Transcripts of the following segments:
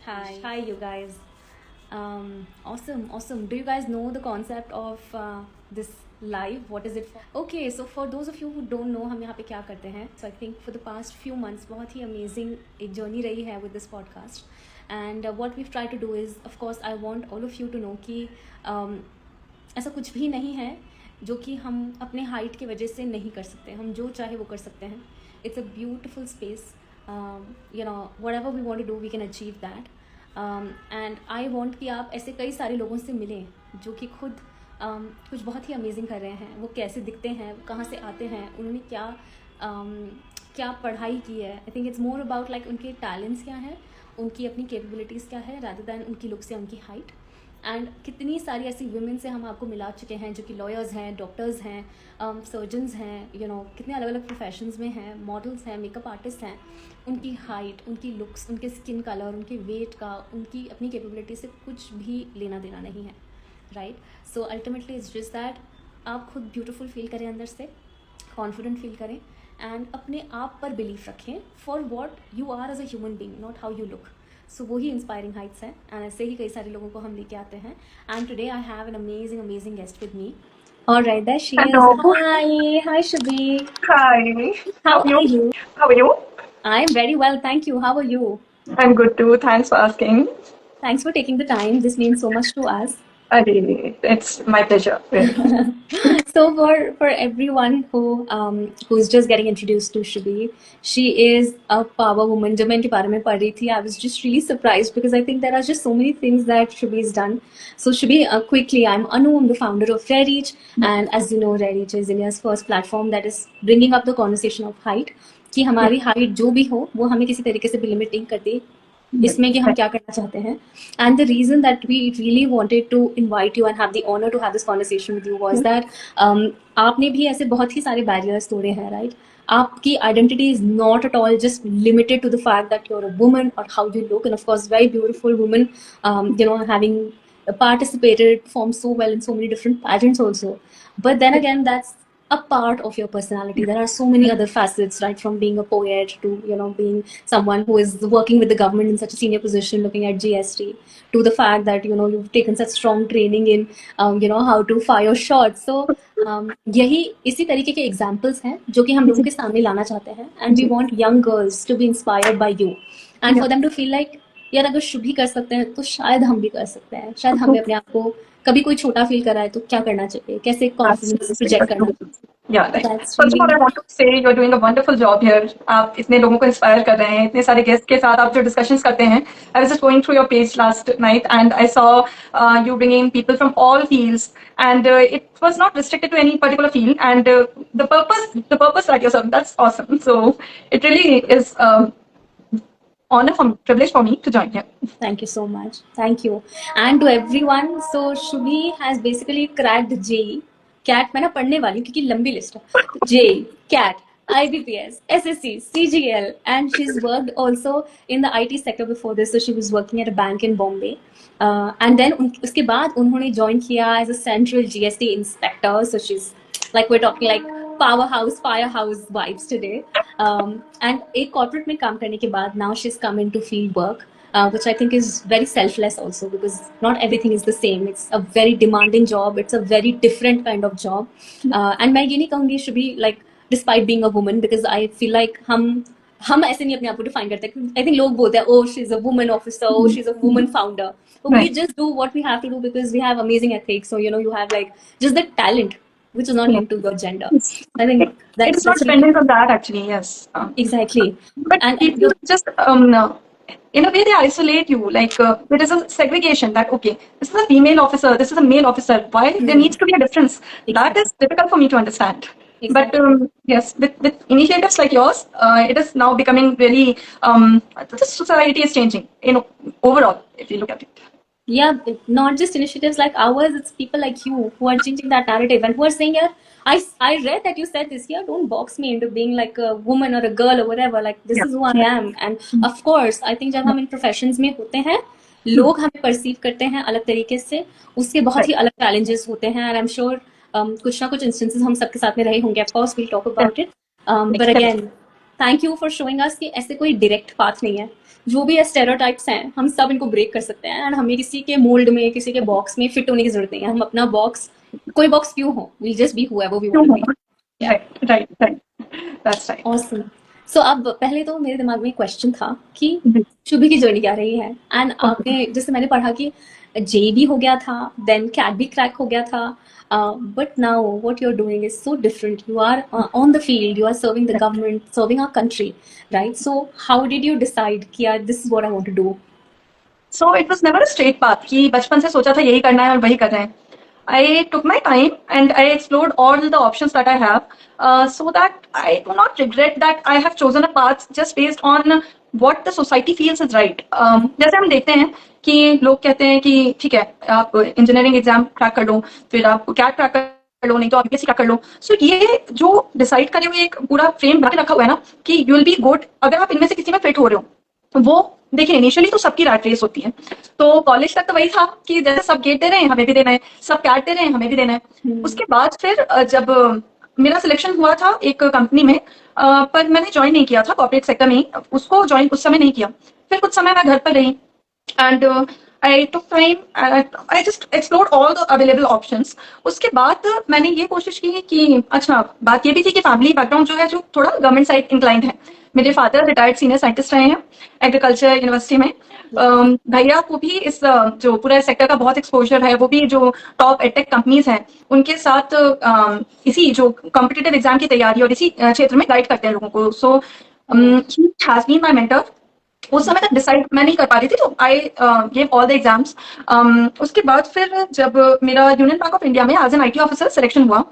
Hi, you guys. Awesome. Do you guys know the concept of this live? What is it for? Okay, so for those of you who don't know, हम यहाँ पे क्या करते हैं? So I think for the past few months, बहुत ही amazing एक journey रही है with this podcast. And what we've tried to do is, of course, I want all of you to know कि ऐसा कुछ भी नहीं है जो कि हम अपने हाइट की वजह से नहीं कर सकते. हम जो चाहे वो कर सकते हैं. It's a beautiful space. Whatever we want to do, we can achieve that. And I want कि आप ऐसे कई सारे लोगों से मिलें जो कि खुद कुछ बहुत ही अमेजिंग कर रहे हैं. वो कैसे दिखते हैं, कहाँ से आते हैं, उन्होंने क्या पढ़ाई की है. I think it's more about like उनके टैलेंट्स क्या हैं, उनकी अपनी कैपेबिलिटीज़ क्या है, रादर दैन उनकी लुक्स या उनकी हाइट. एंड कितनी सारी ऐसी वुमेन से हम आपको मिला चुके हैं जो कि लॉयर्स हैं, डॉक्टर्स हैं, सर्जन्स हैं, कितने अलग अलग प्रोफेशंस में हैं, मॉडल्स हैं, मेकअप आर्टिस्ट हैं. उनकी हाइट, उनकी लुक्स, उनके स्किन कलर, उनके वेट का, उनकी अपनी कैपेबिलिटी से कुछ भी लेना देना नहीं है, right. So ultimately it's just that आप खुद ब्यूटीफुल फील करें, अंदर से कॉन्फिडेंट फील करें एंड अपने आप पर बिलीव रखें for what you are as a human being, not how you look. So वही इंस्पायरिंग हाइट्स है एंड ऐसे ही कई सारे लोगों को हम लेके आते हैं. And today I have an amazing guest with me. All right, there she is. Hello. Hi, Shubhi. Hi. How How are are you? you? How are you? I'm very well, thank you. How are you? I'm good too. Thanks for asking. Thanks for taking the time. This means so much to us. It's my pleasure. Really. So for everyone who's just getting introduced to Shubhi, she is a power woman. जब मैं इनके बारे में पढ़ रही थी, I was just really surprised because I think there are just so many things that Shubhi's done. So Shubhi, quickly, I'm Anu. I'm the founder of Reach, and as you know, Reach is India's first platform that is bringing up the conversation of height. कि हमारी height जो भी हो वो हमें किसी तरीके से भी लिमिट नहीं करती इसमें कि हम क्या करना चाहते हैं. And the reason that we really wanted to invite you and have the honour to have this conversation with you was that आपने भी ऐसे बहुत ही सारे बैरियर्स तोड़े हैं, राइट. आपकी identity is not at all just limited to the fact that you are a woman और how you look, and of course very beautiful woman, having participated, performed so well in so many different pageants also. But then again, that's a part of your personality. There are so many other facets, right, from being a poet to being someone who is working with the government in such a senior position, looking at GST, to the fact that you've taken such strong training in how to fire shots. So यही इसी तरीके के examples हैं जो कि हम लोगों के सामने लाना चाहते हैं. And we want young girls to be inspired by you and for them to feel like यार अगर शुभी कर सकते हैं तो शायद हम भी कर सकते हैं. शायद हमें अपने आप को कभी कोई छोटा फील कर रहा है तो क्या करना चाहिए, कैसे कॉन्फिडेंस प्रोजेक्ट करना चाहिए. Yeah, like, That's first of all, really I want to say you're doing a wonderful job here. आप इतने लोगों को इंस्पायर कर रहे हैं, इतने सारे गेस्ट के साथ आप जो डिस्कशंस करते हैं. I was just going through your page last night and I saw you bringing people from all fields, and it was not restricted to any particular field. And the purpose that you're serving, that's awesome. So it really is privilege for me to join here. Thank you so much. Thank you. And to everyone, so Shubhi has basically cracked JEE. CAT मैं ना पढ़ने वाली हूँ क्योंकि लंबी list है. JEE, CAT, IBPS, SSC, CGL, and she's worked also in the IT sector before this. So she was working at a bank in Bombay. And then उसके बाद उन्होंने join किया as a central GST inspector. So she's like we're talking like firehouse vibes today. And एक corporate में काम करने के बाद now she's come into field work. Which I think is very selfless also because not everything is the same. It's a very demanding job. It's a very different kind of job. And मैं ये नहीं कहूँगी should be like despite being a woman because I feel like हम ऐसे नहीं अपने आप को डिफाइन करते. I think लोग बोलते हैं oh she's a woman officer, oh she's a woman founder. But we just do what we have to do because we have amazing ethics. So you have like just the talent which is not linked to your gender. I think It's not dependent on that actually. Yes. Exactly. But people just in a way they isolate you. Like there is a segregation that okay, this is a female officer, this is a male officer. Why there needs to be a difference? That is difficult for me to understand. But yes, with initiatives like yours, it is now becoming really. The society is changing. Overall, if you look at it. Yeah, not just initiatives like ours, it's people like you who are changing that narrative and who are saying, yeah, I read that you said this here, don't box me into being like a woman or a girl or whatever, like this is who I am. And of course, I think जब हम इन professions में होते हैं, लोग हमें perceive करते हैं अलग तरीके से, उसके बहुत ही अलग challenges होते हैं. And I'm sure कुछ ना कुछ instances हम सबके साथ में रहे होंगे. Of course, we'll talk about it. But again, thank you for showing us कि ऐसे कोई डायरेक्ट पाथ नहीं है, जो भी स्टेरियोटाइप्स हैं हम सब इनको ब्रेक कर सकते हैं, एंड हमें किसी के मोल्ड में, किसी के बॉक्स में फिट होने की जरूरत नहीं है। हम अपना बॉक्स, कोई बॉक्स क्यों हो, we just be whoever we want to be. Right, right, right. That's right. Awesome. So अब पहले तो मेरे दिमाग में एक क्वेश्चन था कि जी, शुभी की जर्नी क्या रही है, एंड okay. आपने, जैसे मैंने पढ़ा कि जेबी हो गया था, देन कैट भी क्रैक हो गया था, but now what you are doing is so different, you are on the field, you are serving the government, serving our country, right? So how did you decide कि यार this is what I want to do? So it was never a straight path कि बचपन से सोचा था यही करना है और वही कर रहे हैं. I took my time and I explored all the options that I have, so that I do not regret that I have chosen a path just based on what the society feels is right. जैसे हम देखते हैं कि लोग कहते हैं कि ठीक है आप इंजीनियरिंग एग्जाम क्रैक कर लो, फिर आप कैट क्रैक कर लो, नहीं तो आप यूपीएससी क्रैक कर लो. सो ये जो डिसाइड करे हुए एक पूरा फ्रेम बना के रखा हुआ है ना कि यू विल बी गुड अगर आप इनमें से किसी में फिट हो रहे हो, वो देखिए इनिशियली तो सबकी रैट रेस होती है. तो कॉलेज तक तो वही था कि जैसे सब गेट दे रहे हैं हमें भी देना है, सब कैट दे रहे हैं हमें भी देना है. उसके बाद फिर जब मेरा सिलेक्शन हुआ था एक कंपनी में, पर मैंने ज्वाइन नहीं किया था कॉर्पोरेट सेक्टर में ही, उसको ज्वाइन उस समय नहीं किया. फिर कुछ समय मैं घर पर रही and I took time, I just explore all the available options. उसके बाद मैंने ये कोशिश की कि अच्छा बात ये भी थी कि फैमिली बैकग्राउंड जो है जो थोड़ा गवर्नमेंट साइड इंक्लाइंड है. मेरे फादर रिटायर्ड सीनियर साइंटिस्ट रहे हैं एग्रीकल्चर यूनिवर्सिटी में. भैया को भी इस जो पूरा सेक्टर का बहुत एक्सपोजर है, वो भी जो टॉप एडटेक कंपनीज हैं उनके साथ इसी जो कॉम्पिटिटिव एग्जाम की तैयारी और इसी क्षेत्र में गाइड करते हैं लोगों को. So he has been my mentor. उस समय तक डिसाइड मैं नहीं कर पा रही थी, तो I gave all the exams. उसके बाद फिर जब मेरा यूनियन बैंक ऑफ इंडिया में as an IT officer selection हुआ,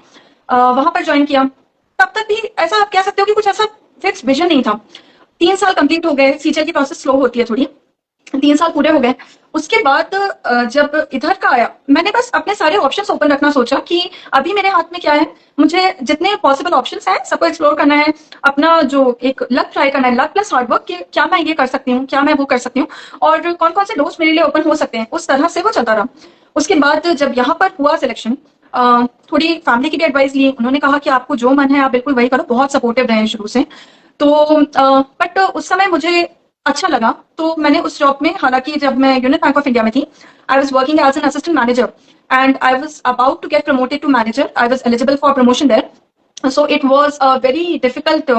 वहां पर ज्वाइन किया. तब तक भी ऐसा आप कह सकते हो कि कुछ ऐसा फिक्स विजन नहीं था. 3 साल कंप्लीट हो गए, सीचर की प्रोसेस स्लो होती है थोड़ी, 3 साल पूरे हो गए. उसके बाद जब इधर का आया मैंने बस अपने सारे ऑप्शंस ओपन रखना सोचा कि अभी मेरे हाथ में क्या है, मुझे जितने पॉसिबल ऑप्शंस हैं सबको एक्सप्लोर करना है, अपना जो एक लक ट्राई करना है, लक प्लस हार्डवर्क कि क्या मैं ये कर सकती हूँ, क्या मैं वो कर सकती हूँ, और कौन कौन से डोर्स मेरे लिए ओपन हो सकते हैं. उस तरह से वो चलता रहा. उसके बाद जब यहाँ पर हुआ सिलेक्शन, थोड़ी फैमिली की भी एडवाइस ली. उन्होंने कहा कि आपको जो मन है आप बिल्कुल वही करो, बहुत सपोर्टिव रहे हैं शुरू से. तो बट उस समय मुझे अच्छा लगा, तो मैंने उस जॉब में, हालांकि जब मैं यूनियन बैंक ऑफ इंडिया में थी, I was working as an assistant manager and I was about to get promoted to manager. I was eligible for promotion there. So it was a very difficult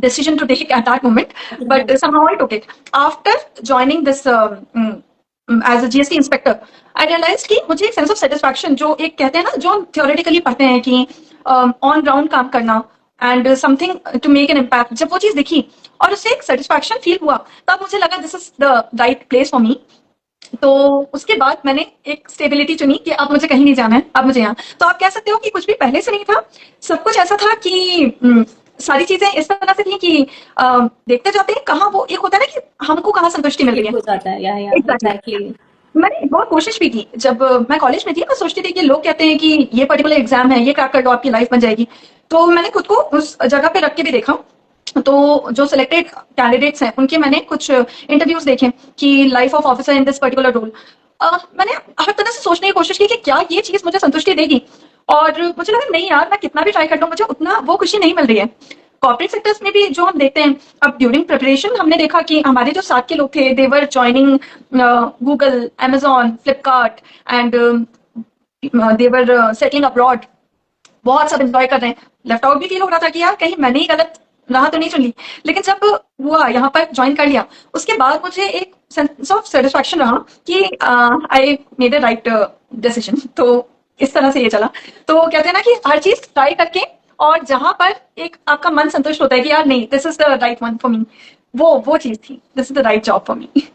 decision to take at that moment, but somehow I took it. After joining this as a GST inspector, I realized कि मुझे एक sense of satisfaction, जो एक कहते हैं ना, जो हम theoretically पढ़ते हैं कि on ground काम करना and something to make an impact, जब वो चीज दिखी और उससे एक satisfaction feel हुआ, तब मुझे लगा this is the right place for me. तो उसके बाद मैंने एक स्टेबिलिटी चुनी कि अब मुझे कहीं नहीं जाना है, अब मुझे यहाँ. तो आप कह सकते हो कि कुछ भी पहले से नहीं था, सब कुछ ऐसा था कि सारी चीजें इस तरह से थी कि देखते जाते हैं कहाँ वो एक होता है ना कि हमको कहाँ संतुष्टि मिल रही हो है. जाता है, या एग्जैक्टली. मैंने बहुत कोशिश भी की. जब मैं कॉलेज में थी मैं सोचती थी कि लोग कहते हैं कि ये पर्टिकुलर एग्जाम है, ये क्रैक कर लो आपकी लाइफ बन जाएगी. तो मैंने खुद को उस जगह पे रख के भी देखा. तो जो सिलेक्टेड कैंडिडेट्स हैं उनके मैंने कुछ इंटरव्यूज देखे कि life of officer in this particular role. मैंने हर तरह से सोचने की कोशिश की कि क्या ये चीज मुझे संतुष्टि देगी, और मुझे लगा नहीं यार, मैं कितना भी ट्राई कर लूं मुझे उतना वो खुशी नहीं मिल रही है. कॉर्पोरेट सेक्टर्स में भी जो हम देखते हैं, अब ड्यूरिंग प्रिपरेशन हमने देखा कि हमारे जो साथ के लोग थे, they were joining Google, Amazon, Flipkart and they were settling abroad. बहुत सब एंजॉय कर रहे हैं. लेफ्ट आउट भी फील हो रहा था कि यार कहीं मैंने ही गलत राह तो नहीं चुन ली. लेकिन जब हुआ यहाँ पर ज्वाइन कर लिया, उसके बाद मुझे एक सेंस ऑफ सेटिस्फैक्शन रहा कि I made a right decision. तो इस तरह से ये चला. तो कहते हैं ना कि हर चीज ट्राई करके, और जहां पर एक आपका मन संतुष्ट होता है कि यार नहीं, this is the right one for me, वो चीज थी, this is the right job for me.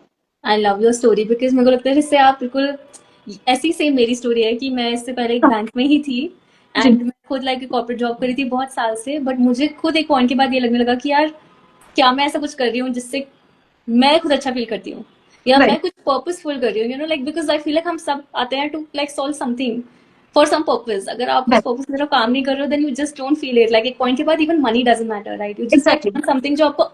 I love your story, because मेरे को लगता है जिससे आप बिल्कुल ऐसी सेम मेरी स्टोरी है कि मैं इससे पहले एक बैंक में ही थी, एंड मैं खुद लाइक कॉर्पोरेट जॉब करी थी बहुत साल से, बट मुझे खुद एक पॉइंट के बाद ये लगने लगा कि यार क्या मैं ऐसा कुछ कर रही हूँ जिससे मैं खुद अच्छा फील करती हूँ, या मैं कुछ पर्पसफुल कर रही हूँ, you know, like because I feel like हम सब आते हैं to like solve something for some purpose. अगर आप उस पर्पस की तरफ काम नहीं कर रहे हो, then you just don't feel it. Like एक पॉइंट के बाद even money doesn't matter, right? You just something जो आपको,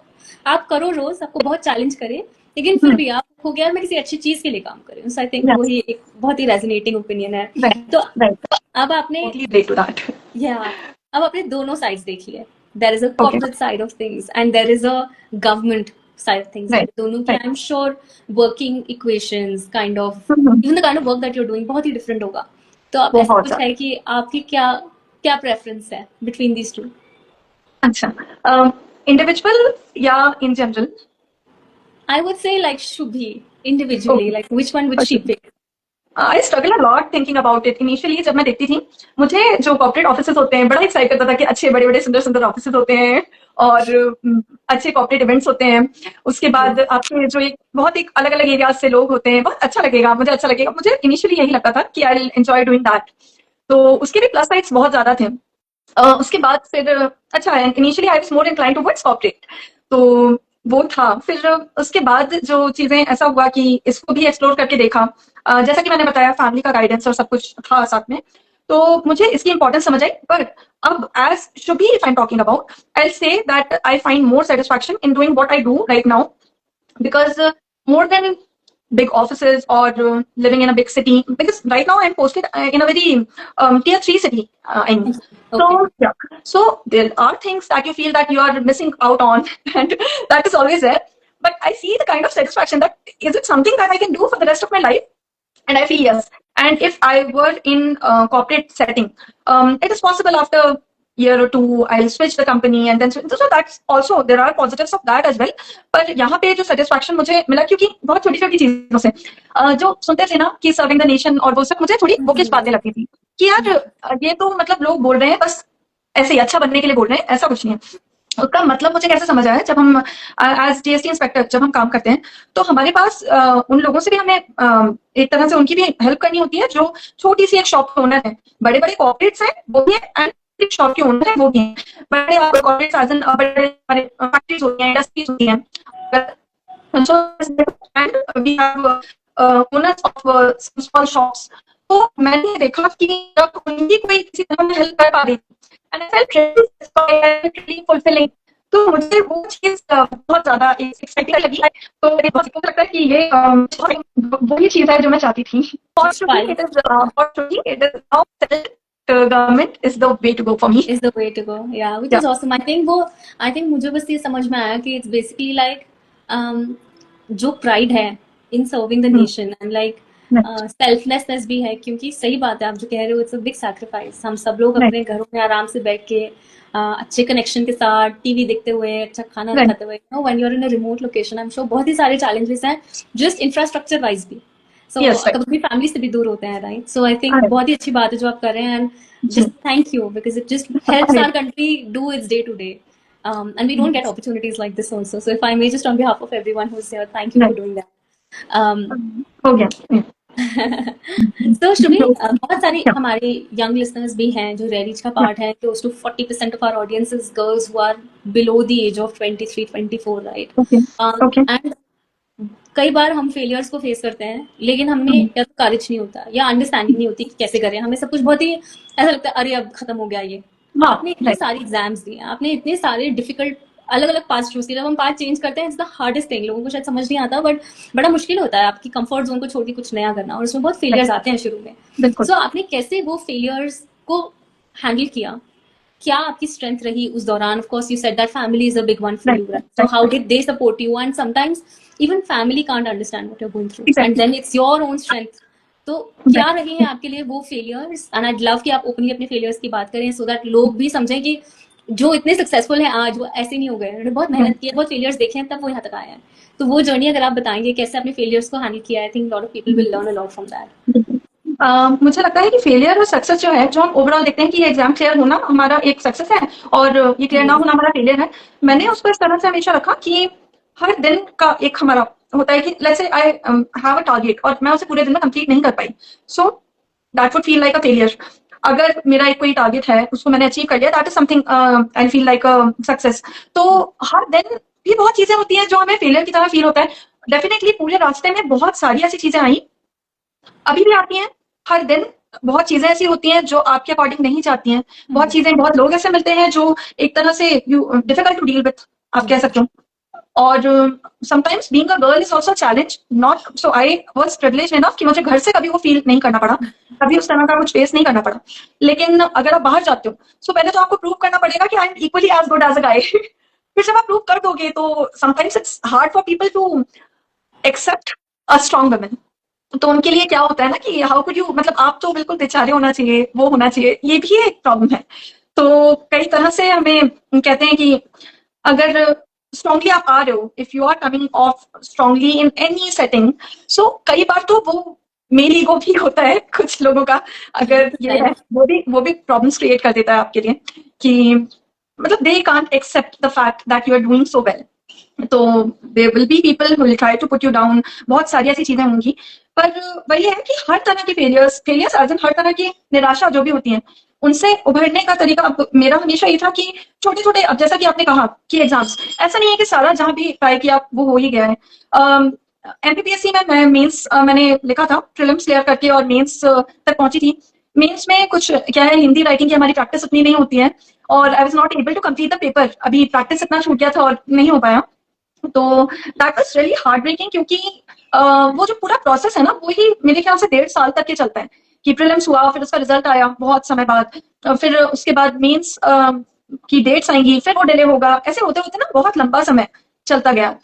आप करो रोज, आपको बहुत चैलेंज करे, लेकिन फिर भी आप हो गया मैं किसी अच्छी चीज के लिए काम कर रही हूँ. सो आई थिंक वही एक बहुत ही रेजोनेटिंग ओपिनियन है. तो अब आपने, या अब आपने दोनों साइड्स देखी है. there is a Okay. corporate side of things and there is a government side of things. Right. दोनों की Right. I'm sure working equations kind of hmm, even the kind of work that you're doing बहुत ही different होगा. तो आप ऐसा बहुत कुछ ज्यादा. है कि आपकी क्या क्या preference है between these two? अच्छा, इंडिविजुअल या in general? I would say like Shubhi individually, like which one would she okay. pick? I struggle a lot thinking about it. Initially जब मैं देखती थी, मुझे जो कॉर्पोरेट ऑफिसेज होते हैं बड़ा एक्साइट करता था कि अच्छे बड़े बड़े सुंदर सुंदर ऑफिसेज होते हैं और अच्छे कॉर्पोरेट इवेंट्स होते हैं. उसके बाद आपके जो एक बहुत एक अलग अलग एरियाज से लोग होते हैं, बहुत अच्छा लगेगा, मुझे अच्छा लगेगा. मुझे इनिशियली यही लगता था कि I will enjoy doing that. तो उसके भी प्लस साइड्स बहुत ज्यादा थे. उसके बाद फिर अच्छा, initially I was more inclined towards corporate. तो वो था. फिर उसके बाद जो चीजें ऐसा हुआ कि इसको भी एक्सप्लोर करके देखा. जैसा कि मैंने बताया, फैमिली का गाइडेंस और सब कुछ था साथ में, तो मुझे इसकी इंपॉर्टेंस समझ आई. पर अब as Shubhi, if I am talking about, I say that I find more satisfaction in doing what I do right now, because more than big offices or living in a big city, because right now I'm posted in a very tier 3 city, I mean. Okay. So yeah, so there are things that you feel that you are missing out on and that is always there, but I see the kind of satisfaction that is it something that I can do for the rest of my life, and I feel yes. And if I were in a corporate setting, it is possible after year or two I'll switch the company and then so that's also there are positives of that as well. पर यहाँ पे जो satisfaction मुझे मिला, क्योंकि बहुत छोटी छोटी चीजों से जो सुनते थे ना कि सर्विंग द नेशन और वो सब, मुझे थोड़ी बुकिश बातें लगती थी कि यार ये तो मतलब लोग बोल रहे हैं बस ऐसे ही अच्छा बनने के लिए बोल रहे हैं, ऐसा कुछ नहीं है. उसका मतलब मुझे कैसे समझ आया, जब हम एज जीएसटी इंस्पेक्टर जब हम काम करते हैं, तो हमारे पास उन लोगों से भी हमें एक तरह से उनकी भी हेल्प करनी होती है जो छोटी सी एक शॉप ओनर है. बड़े बड़े कॉर्पोरेट्स हैं वो भी है एंड शॉप के ओनर है वो भी है. बड़े कॉर्पोरेट्स एज एन बड़े फैक्ट्रीज होती हैं, इंडस्ट्रीज होती हैं. So and we have owners of small shops. तो मैंने देखा कि जब उनकी कोई किसी तरह में हेल्प कर पा रही थी and I felt really fulfilling. तो मुझे वो चीज बहुत ज्यादा एक्साइटिंग लगी. तो मुझे बहुत लगता है कि ये वही चीज है जो मैं चाहती थी. Fortunately, it is now settled. Government is the way to go for me. Is the way to go. Yeah, which is awesome. I think मुझे बस ये समझ में आया कि it's basically like जो प्राइड है in serving the nation and like selflessness भी है, क्योंकि सही बात है आप जो कह रहे हो, इट्स अ बिग सैक्रिफाइस. हम सब लोग अपने घरों में आराम से बैठ के अच्छे कनेक्शन के साथ टीवी देखते हुए, अच्छा खाना खाते हुए, no when you are in a remote location, I am sure बहुत ही सारे चैलेंजेस हैं जस्ट इंफ्रास्ट्रक्चर वाइज भी. सो कभी फैमिली से भी दूर होते हैं, राइट? सो आई थिंक बहुत ही अच्छी बात है जो आप कर रहे हैं, and just thank you because it just helps our country do its day to day. And we don't get opportunities like this also. So if I may just on behalf of everyone who's here, thank you for doing that. So Shubhi, बहुत सारी हमारे young listeners भी हैं जो रेरिच का part है. Close to 40% of our audience is girls who are below the age of 23, 24, right? And कई बार हम फेलियर्स को फेस करते हैं, लेकिन हमें या तो करेज नहीं होता या अंडरस्टैंडिंग नहीं होती कि कैसे करें. हमें सब कुछ बहुत ही ऐसा लगता है, अरे अब खत्म हो गया ये. आपने इतने सारे एग्जाम्स दिए, आपने इतने सारे डिफिकल्ट अलग अलग पाथ चूज किए. जब हम पाथ चेंज करते हैं, इट्स द हार्डेस्ट थिंग. लोगों को शायद समझ नहीं आता, बट बड़ा मुश्किल होता है आपकी कंफर्ट जोन को छोड़ के कुछ नया करना, और उसमें बहुत फेलियर्स आते हैं शुरू में. सो आपने कैसे वो फेलियर्स को हैंडल किया? क्या आपकी स्ट्रेंथ रही उस दौरान? Of course you said that family is a big one for you, so how did they support you? And sometimes even family can't understand what you are going through, and then it's your own strength. तो क्या रहे हैं आपके लिए वो failures? And I love कि आप openly अपने फेलियर्स की बात करें, सो दैट लोग भी समझें कि जो इतने सक्सेसफुल हैं आज, वो ऐसे नहीं हो गए. उन्होंने बहुत मेहनत की है, बहुत फेलियर्स देखे हैं, तब वो यहाँ तक आए हैं. तो वो जर्नी अगर आप बताएंगे कैसे अपने फेलियर्स को हैंडल किया, I think lot of people will learn a lot from that. मुझे लगता है कि फेलियर और सक्सेस जो है, जो हम ओवरऑल देखते हैं कि ये एग्जाम क्लियर होना हमारा एक सक्सेस है और ये क्लियर ना होना हमारा फेलियर है. मैंने उसको इस तरह से हमेशा रखा कि हर दिन का एक हमारा होता है कि let's say I have a target और मैं उसे पूरे दिन में कंप्लीट नहीं कर पाई, so that would feel like a failure. अगर मेरा एक कोई टारगेट है, उसको मैंने अचीव कर लिया, that is something I feel like a success. तो हर दिन भी बहुत चीजें होती हैं जो हमें फेलियर की तरह फील होता है. डेफिनेटली पूरे रास्ते में बहुत सारी ऐसी चीजें आई, अभी भी आती हैं. हर दिन बहुत चीजें ऐसी होती हैं जो आपके अकॉर्डिंग नहीं जाती हैं. बहुत चीजें, बहुत लोग ऐसे मिलते हैं जो एक तरह से you difficult to deal with, आप कह सकते हो. और sometimes being a girl is also challenge, not so I was privileged enough कि मुझे घर से कभी वो फील नहीं करना पड़ा, कभी उस तरह का कुछ फेस नहीं करना पड़ा। लेकिन अगर आप बाहर जाते हो, सो पहले तो आपको प्रूव करना पड़ेगा कि I am equally as good as a guy. फिर जब आप प्रूव कर दोगे तो sometimes it's hard for people to accept a strong woman. तो उनके लिए क्या होता है ना कि हाउ कुड यू, मतलब आप तो बिल्कुल बेचारे होना चाहिए, वो होना चाहिए, ये भी एक प्रॉब्लम है। तो कई तरह से हमें कहते हैं कि अगर स्ट्रांगली आप आ रहे हो, if you are coming off strongly in any setting, so कई बार तो वो मेल ईगो भी होता है कुछ लोगों का, अगर ये है, वो भी प्रॉब्लम्स क्रिएट कर देता है आपके लिए कि मतलब they can't accept the fact that you are doing so well. तो there will be people who will try to put you down, बहुत सारी ऐसी चीजें होंगी। पर वही है कि हर तरह के फेलियर्स फेलियर्स एज इन हर तरह की निराशा जो भी होती है, उनसे उभरने का तरीका अब मेरा हमेशा ये था कि छोटे छोटे, अब जैसा कि आपने कहा कि एग्जाम्स, ऐसा नहीं है कि सारा जहां भी ट्राई किया वो हो ही गया है। एमपीपीएससी में मैं मेंस मैंने लिखा था, प्रीलिम्स क्लियर करके और मेंस तक पहुंची थी। मेंस में कुछ क्या है, हिंदी राइटिंग की हमारी प्रैक्टिस उतनी नहीं होती है, और I was not able to complete the paper, अभी प्रैक्टिस इतना छूट गया था और नहीं हो पाया। तो that was really heartbreaking, क्योंकि वो जो पूरा प्रोसेस है ना, वो ही मेरे ख्याल से 1.5 साल तक के चलता है कि प्रीलिम्स हुआ, फिर उसका रिजल्ट आया बहुत समय बाद, फिर उसके बाद मेंस की डेट्स आएंगी, फिर वो डिले होगा, ऐसे होते होते ना बहुत लंबा समय चलता गया।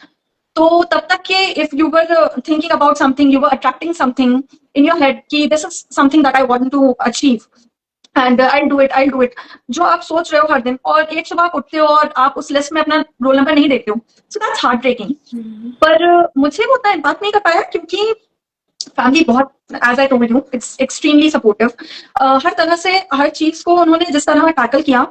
तो तब तक के if you were thinking about something, you were attracting something in your head कि this is something that I want to achieve and I do it, जो आप सोच रहे हो हर दिन, और एक सुबह आप उठते हो और आप उस लिस्ट में अपना रोल नंबर नहीं देखते हो, सो दैट्स हार्ट ब्रेकिंग। पर मुझे वो उतना इम्पैक्ट नहीं कर पाया, क्योंकि फैमिली बहुत, as I told you, it's extremely supportive. हर तरह से हर चीज को उन्होंने जिस तरह टैकल किया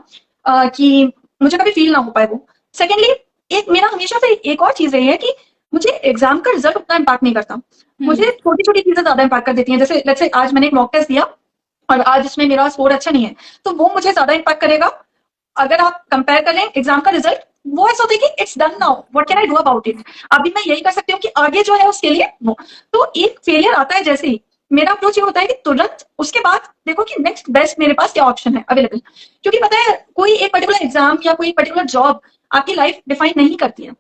कि मुझे कभी फील ना हो पाए वो। सेकेंडली, एक मेरा हमेशा से एक और चीज रही है कि मुझे एग्जाम का रिजल्ट उतना इम्पैक्ट नहीं करता, मुझे छोटी छोटी चीजें ज्यादा इम्पैक्ट कर देती हैं। जैसे लेट्स से आज मैंने एक मॉक टेस्ट दिया और आज इसमें मेरा स्कोर अच्छा नहीं है, तो वो मुझे ज्यादा इम्पैक्ट करेगा। अगर आप कंपेयर करें एग्जाम का रिजल्ट, वो ऐसा होता है कि it's done now, what can I do about it, अभी मैं यही कर सकती हूँ कि आगे जो है उसके लिए वो। तो एक फेलियर आता है जैसे ही, मेरा अप्रोच ये होता है कि तुरंत उसके बाद देखो कि नेक्स्ट बेस्ट मेरे पास क्या ऑप्शन है अवेलेबल। क्योंकि पता है, कोई एक पर्टिकुलर एग्जाम या कोई पर्टिकुलर जॉब आपकी लाइफ डिफाइन नहीं करती है।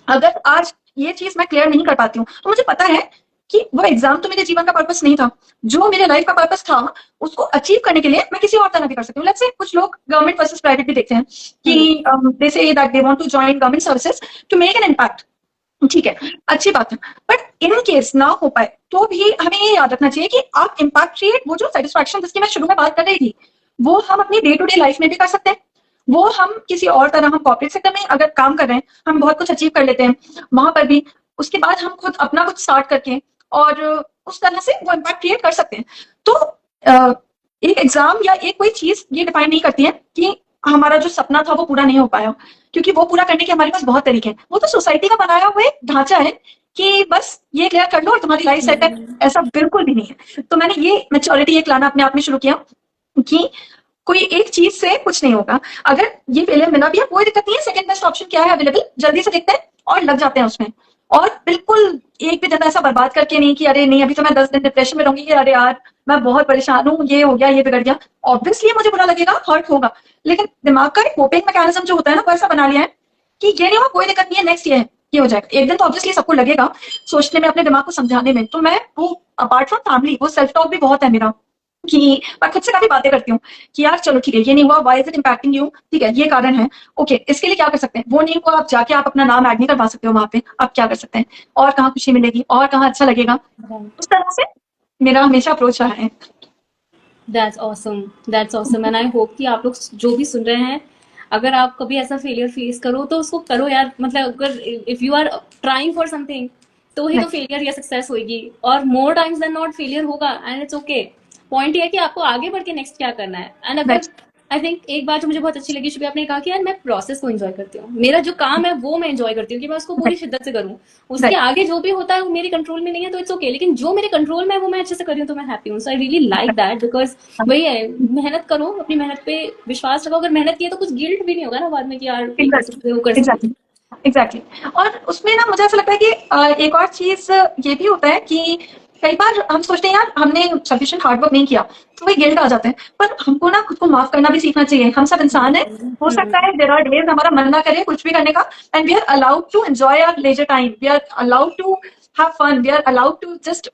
अगर आज ये चीज मैं क्लियर नहीं कर पाती हूँ, तो मुझे पता है कि वो एग्जाम तो मेरे जीवन का पर्पस नहीं था, जो मेरे लाइफ का पर्पस था उसको अचीव करने के लिए मैं किसी और तरह भी कर सकती हूँ। लेट्स से कुछ लोग गवर्नमेंट वर्सेस प्राइवेट भी देखते हैं कि they say that they want to join government services to make an impact, ठीक है, अच्छी बात है। बट इन केस ना हो पाए तो भी हमें ये याद रखना चाहिए कि आप इम्पैक्ट क्रिएट, वो जो सेटिस्फैक्शन जिसकी मैं शुरू में बात कर रही थी, वो हम अपनी डे टू डे लाइफ में भी कर सकते हैं। वो हम किसी और तरह, हम कॉर्पोरेट सेक्टर में अगर काम कर रहे हैं, हम बहुत कुछ अचीव कर लेते हैं वहां पर भी, उसके बाद हम खुद अपना कुछ स्टार्ट करके और उस तरह से वो इम्पैक्ट क्रिएट कर सकते हैं। तो एक एग्जाम या एक कोई चीज ये डिफाइन नहीं करती है कि हमारा जो सपना था वो पूरा नहीं हो पाया, क्योंकि वो पूरा करने के हमारे पास बहुत तरीके हैं। वो तो सोसाइटी का बनाया हुआ एक ढांचा है कि बस ये क्लियर कर लो और तुम्हारी लाइफ सेट है, ऐसा बिल्कुल भी नहीं है। तो मैंने ये मेच्योरिटी एक लाना अपने आप में शुरू किया कि कोई एक चीज से कुछ नहीं होगा। अगर ये फेलियर मिला भी है कोई दिक्कत नहीं है, सेकंड बेस्ट ऑप्शन क्या है अवेलेबल, जल्दी से देखते हैं और लग जाते हैं उसमें। और बिल्कुल एक भी दिन ऐसा बर्बाद करके नहीं कि अरे नहीं अभी तो मैं 10 दिन डिप्रेशन में रहूंगी, अरे यार मैं बहुत परेशान हूँ, ये हो गया, ये बिगड़ गया। ऑब्वियसली मुझे बुरा लगेगा, हर्ट होगा, लेकिन दिमाग का एक कोपिंग मैकेनिज्म जो होता है ना, वो ऐसा बना लिया है कि ये नहीं हुआ कोई दिक्कत नहीं है, नेक्स्ट ये है, ये हो जाएगा। एक दिन तो ऑब्वियसली सबको लगेगा, सोचने में, अपने दिमाग को समझाने में। तो मैं वो अपार्ट फ्रॉम फैमिली, वो सेल्फ टॉक भी बहुत है मेरा कि मैं खुद से काफी बातें करती हूँ कि यार चलो ठीक है, ये नहीं हुआ, why is it impacting you, ठीक है ये कारण है, ओके इसके लिए क्या कर सकते हैं। वो नहीं हुआ, आप जाके आप अपना नाम ऐड नहीं करवा सकते हो वहां पे, आप क्या कर सकते हैं, और कहाँ खुशी मिलेगी और कहाँ अच्छा लगेगा। उस तरह से मेरा हमेशा अप्रोच रहा है। That's awesome and I hope कि आप लोग जो भी सुन रहे हैं, अगर आप कभी ऐसा फेलियर फेस करो तो उसको करो यार। मतलब अगर if you are trying for something तो ही तो फेलियर या सक्सेस होगी, और more times than not failure होगा एंड इट्स ओके। पॉइंट ये है कि आपको आगे बढ़ के नेक्स्ट क्या करना है। एंड अगर आई थिंक एक बात जो मुझे बहुत अच्छी लगी, शुभ आपने कहा कि यार मैं प्रोसेस को एंजॉय करती हूँ, मेरा जो काम है वो मैं एंजॉय करती हूँ कि मैं उसको पूरी शिद्दत से करूँ। उसके आगे जो भी होता है वो मेरे कंट्रोल में नहीं है तो इट्स ओके, लेकिन जो मेरे कंट्रोल में है वो मैं अच्छे से कर रही हूँ तो मैं हैप्पी हूँ। So I really like that, because वही है, मेहनत करो, अपनी मेहनत पे विश्वास रखो। अगर मेहनत की है तो कुछ गिल्ट भी नहीं होगा ना बाद में कि यार ये कर सकते हो, वो कर सकते हो। एग्जैक्टली। और उसमें ना मुझे ऐसा लगता है कि एक और चीज ये भी होता है कि कई बार हम सोचते हैं यार हमने सफिशिएंट हार्ड वर्क नहीं किया, तो वही गिल्ट आ जाते हैं। पर हमको ना खुद को माफ करना भी सीखना चाहिए। हम सब इंसान हैं। हो सकता है देयर आर डेज हमारा मन ना करे कुछ भी करने का, and we are allowed to enjoy our leisure time, we are allowed to have fun, we are allowed to just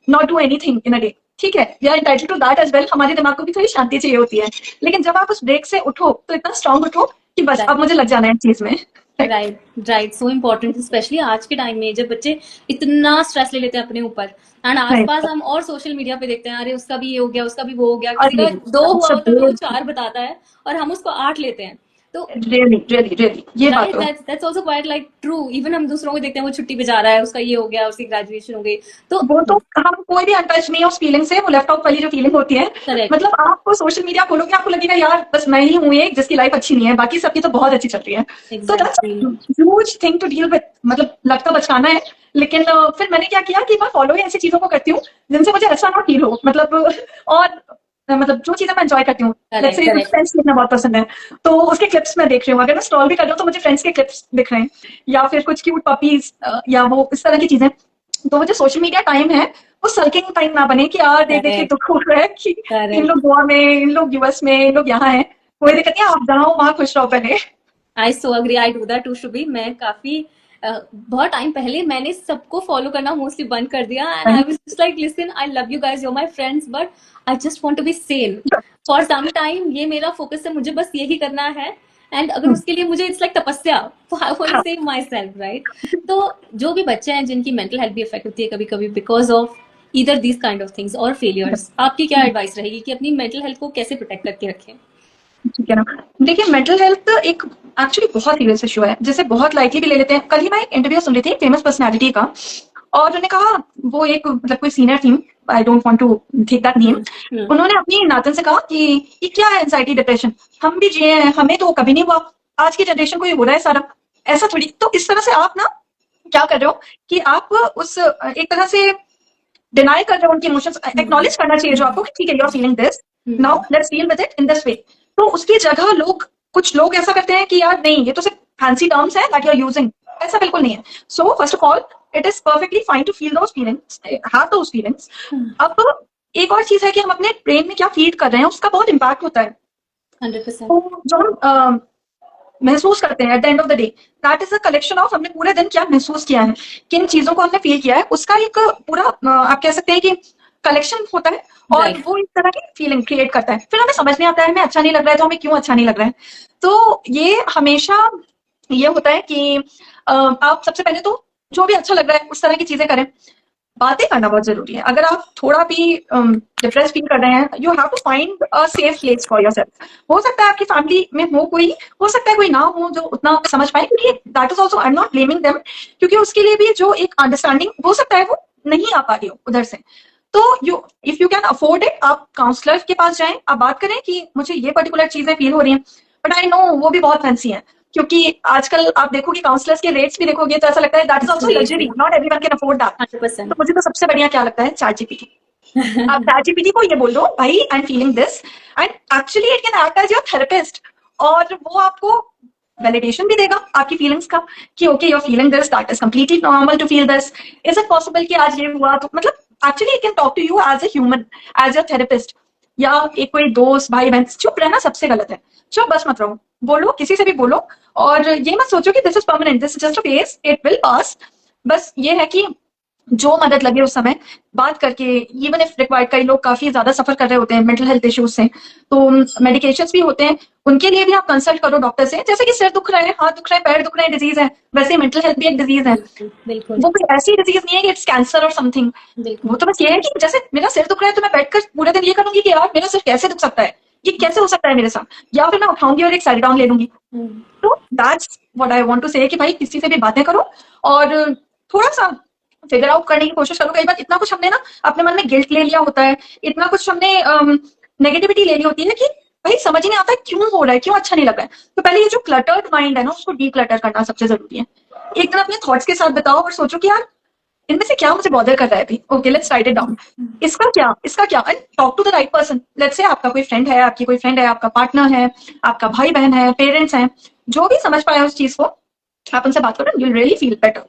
not do anything in a day. ठीक है, we are entitled to that as well. हमारे दिमाग को भी थोड़ी शांति चाहिए होती है। लेकिन जब आप उस ब्रेक से उठो तो इतना स्ट्रांग उठो कि बस अब मुझे लग जाना है इस चीज में। Right right, so important, specially आज के टाइम में जब बच्चे इतना स्ट्रेस ले लेते हैं अपने ऊपर, एंड आसपास हम और सोशल मीडिया पे देखते हैं, अरे उसका भी ये हो गया, उसका भी वो हो गया, किसी अरे का दो हुआ होता है तो वो सब चार बताता है और हम उसको आठ लेते हैं। तो रियली रियली रियली ये बात राइट, तो that's also quite like true. Even हम दूसरों को देखते हैं, वो छुट्टी पे जा रहा है, उसका ये हो गया, उसकी ग्रेजुएशन हो गई, तो वो तो हम कोई भी अनटच नहीं है उस फीलिंग से। वो लेफ्ट आउट वाली जो फीलिंग होती है, करेक्ट, मतलब आपको सोशल मीडिया खोलोगे आपको लगेगा यार बस मैं ही हूँ एक जिसकी लाइफ अच्छी नहीं है, बाकी सबकी तो बहुत अच्छी चल रही है। तो that's exactly, huge thing to deal with. मतलब लगता बचकाना है, लेकिन फिर मैंने क्या किया कि मैं फॉलो ही ऐसी चीजों को करती हूँ जिनसे मुझे अच्छा ना फील हो। मतलब और मतलब जो चीजें मैं एंजॉय करती हूँ, लेट्स से मुझे फ्रेंड्स देखना बहुत पसंद है, तो उसके क्लिप्स मैं देख रही हूँ। अगर मैं स्क्रॉल भी कर रही हूँ तो मुझे फ्रेंड्स के क्लिप्स दिख रहे हैं, या फिर कुछ क्यूट पपीज, या वो इस तरह की चीजें। तो वो जो सोशल मीडिया टाइम है वो सल्किंग टाइम ना बने कि यार देख देख के करेक्ट, दुख हो रहा है कि इन करेक्ट। लोग गोवा में, इन लोग यूएस में, इन लोग यहाँ हैं। कोई दिक्कत नहीं, आप जाओ वहां खुश रहो पहले। I so agree, I do that too Shubhi. मैं काफी बहुत टाइम पहले मैंने सबको फॉलो करना मोस्टली बंद कर दिया, and I was just like listen, I love you guys, you are my friends, but I just want to be sane for some time. ये मेरा फोकस है, मुझे बस यही करना है, एंड अगर उसके लिए मुझे इट्स लाइक तपस्या, आई वांट टू हाँ, सेव माय सेल्फ, राइट? तो जो भी बच्चे हैं जिनकी मेंटल हेल्थ भी इफेक्ट होती है कभी कभी because of either these kind of things और फेलियर्स, आपकी क्या एडवाइस रहेगी कि अपनी मेंटल हेल्थ को कैसे प्रोटेक्ट करके रखें? ठीक है ना। देखिए मेंटल हेल्थ एक एक्चुअली बहुत सीरियस इशू है, जिसे बहुत लाइटली भी ले लेते हैं। कल ही मैं एक इंटरव्यू सुन रही थी फेमस पर्सनालिटी का, और उन्होंने कहा, वो एक मतलब कोई सीनियर थी, I don't want to take that name. Hmm, उन्होंने अपनी नातन से कहा कि ये क्या है एंजाइटी डिप्रेशन, हम भी जिए हैं, हमें तो कभी नहीं हुआ, आज की जनरेशन को ये हो रहा है सारा, ऐसा थोड़ी। तो इस तरह से आप ना क्या कर रहे हो कि आप उस एक तरह से डिनाई कर रहे हो उनके इमोशंस। हम्म, एक्नॉलेज करना चाहिए जो आपको कि ठीक है, you are feeling this, now hmm, let's deal with it in this way. तो उसकी जगह लोग, कुछ लोग ऐसा करते हैं कि यार नहीं, ये तो सिर्फ फैंसी टर्म्स है दैट यू आर यूजिंग। ऐसा बिल्कुल नहीं है। So first of all it is perfectly fine to feel those feelings, have those feelings. अब एक और चीज है कि हम अपने ब्रेन में क्या फीड कर रहे हैं उसका बहुत इम्पैक्ट होता है। 100%। तो जो हम महसूस करते हैं at the end of the day, that is a collection of हमने पूरे दिन क्या महसूस किया है, किन चीजों को हमने फील किया है, उसका एक पूरा आप कह सकते हैं कि कलेक्शन होता है। और राइट, वो इस तरह की फीलिंग क्रिएट करता है। फिर हमें समझ नहीं आता है, हमें अच्छा नहीं लग रहा है तो हमें क्यों अच्छा नहीं लग रहा है। तो ये हमेशा ये होता है कि आप सबसे पहले तो जो भी अच्छा लग रहा है उस तरह की चीजें करें। बातें करना बहुत जरूरी है। अगर आप थोड़ा भी डिप्रेस फील कर रहे हैं, you have to find a safe place for yourself. हो सकता है आपकी फैमिली में हो कोई, हो सकता है कोई ना हो जो उतना समझ पाए, क्योंकि that is also, I am not blaming them, क्योंकि उसके लिए भी जो एक अंडरस्टैंडिंग हो सकता है वो नहीं आ पा रही हो उधर से। तो you, if you can afford it, आप काउंसलर के पास जाएं, आप बात करें कि मुझे ये पर्टिकुलर चीजें फील हो रही हैं। बट आई नो वो भी बहुत फैंसी है, क्योंकि आजकल आप देखोगे काउंसलर्स के रेट्स भी देखोगे तो ऐसा लगता है that is also luxury, crazy, not everyone can afford that. तो 100%। मुझे तो सबसे बढ़िया क्या लगता है, चैट जीपीटी। आप चैट जीपीटी को ये बोल दो, भाई I am feeling this, and actually it can act as your therapist. और वो आपको वैलिडेशन भी देगा आपकी फीलिंग्स का कि okay you are feeling this, that is completely normal to feel this. Is it possible कि आज ये हुआ, तो मतलब actually it can talk to you as a human, as your therapist. या एक कोई दोस्त भाई बहन। चुप रहना सबसे गलत है। चुप बस मत रहो, बोलो, किसी से भी बोलो। और ये मत सोचो कि this is permanent, this is just a phase, it will pass. बस ये है कि जो मदद लगे उस समय बात करके, इवन इफ रिक्वायर्ड। कई लोग काफी ज्यादा सफर कर रहे होते हैं मेंटल हेल्थ इश्यूज से, तो मेडिकेशंस भी होते हैं, उनके लिए भी आप कंसल्ट करो डॉक्टर से। जैसे कि सिर दुख रहा है, हाथ दुख रहा है, पैर दुख रहे हैं, डिजीज है, वैसे मेंटल हेल्थ भी एक डिजीज है। बिल्कुल, बिल्कुल, वो कोई ऐसी डिजीज नहीं है कि इट्स कैंसर और समथिंग। वो बिल्कुल। तो बस ये है कि जैसे मेरा सिर दुख रहा है तो मैं बैठकर पूरे दिन ये करूंगी कि यार मेरा सिर कैसे दुख सकता है, ये कैसे हो सकता है मेरे साथ, या फिर मैं उठाऊंगी और एक साइड ले लूंगी। हम्म, तो that's what I want to say कि भाई किसी से भी बातें करो, और थोड़ा सा फिगर आउट करने की कोशिश करो। कई बार इतना कुछ हमने ना अपने मन में गिल्ट ले लिया होता है, इतना कुछ हमने नेगेटिविटी ले ली होती है कि भाई समझ ही नहीं आता क्यों हो रहा है, क्यों अच्छा नहीं लग रहा है। तो पहले ये जो क्लटर्ड माइंड है ना, उसको डीक्लटर करना सबसे जरूरी है। एक दिन अपने थॉट्स के साथ बताओ और सोचो कि यार इनमें से क्या मुझे बॉदर कर रहा है अभी। Okay let's write it down. इसका क्या, and talk to the right person. Let's say आपका कोई फ्रेंड है, आपकी कोई फ्रेंड है, आपका पार्टनर है, आपका भाई बहन है, पेरेंट्स हैं, जो भी समझ पाए उस चीज को, आप उनसे बात करो, you will really feel better.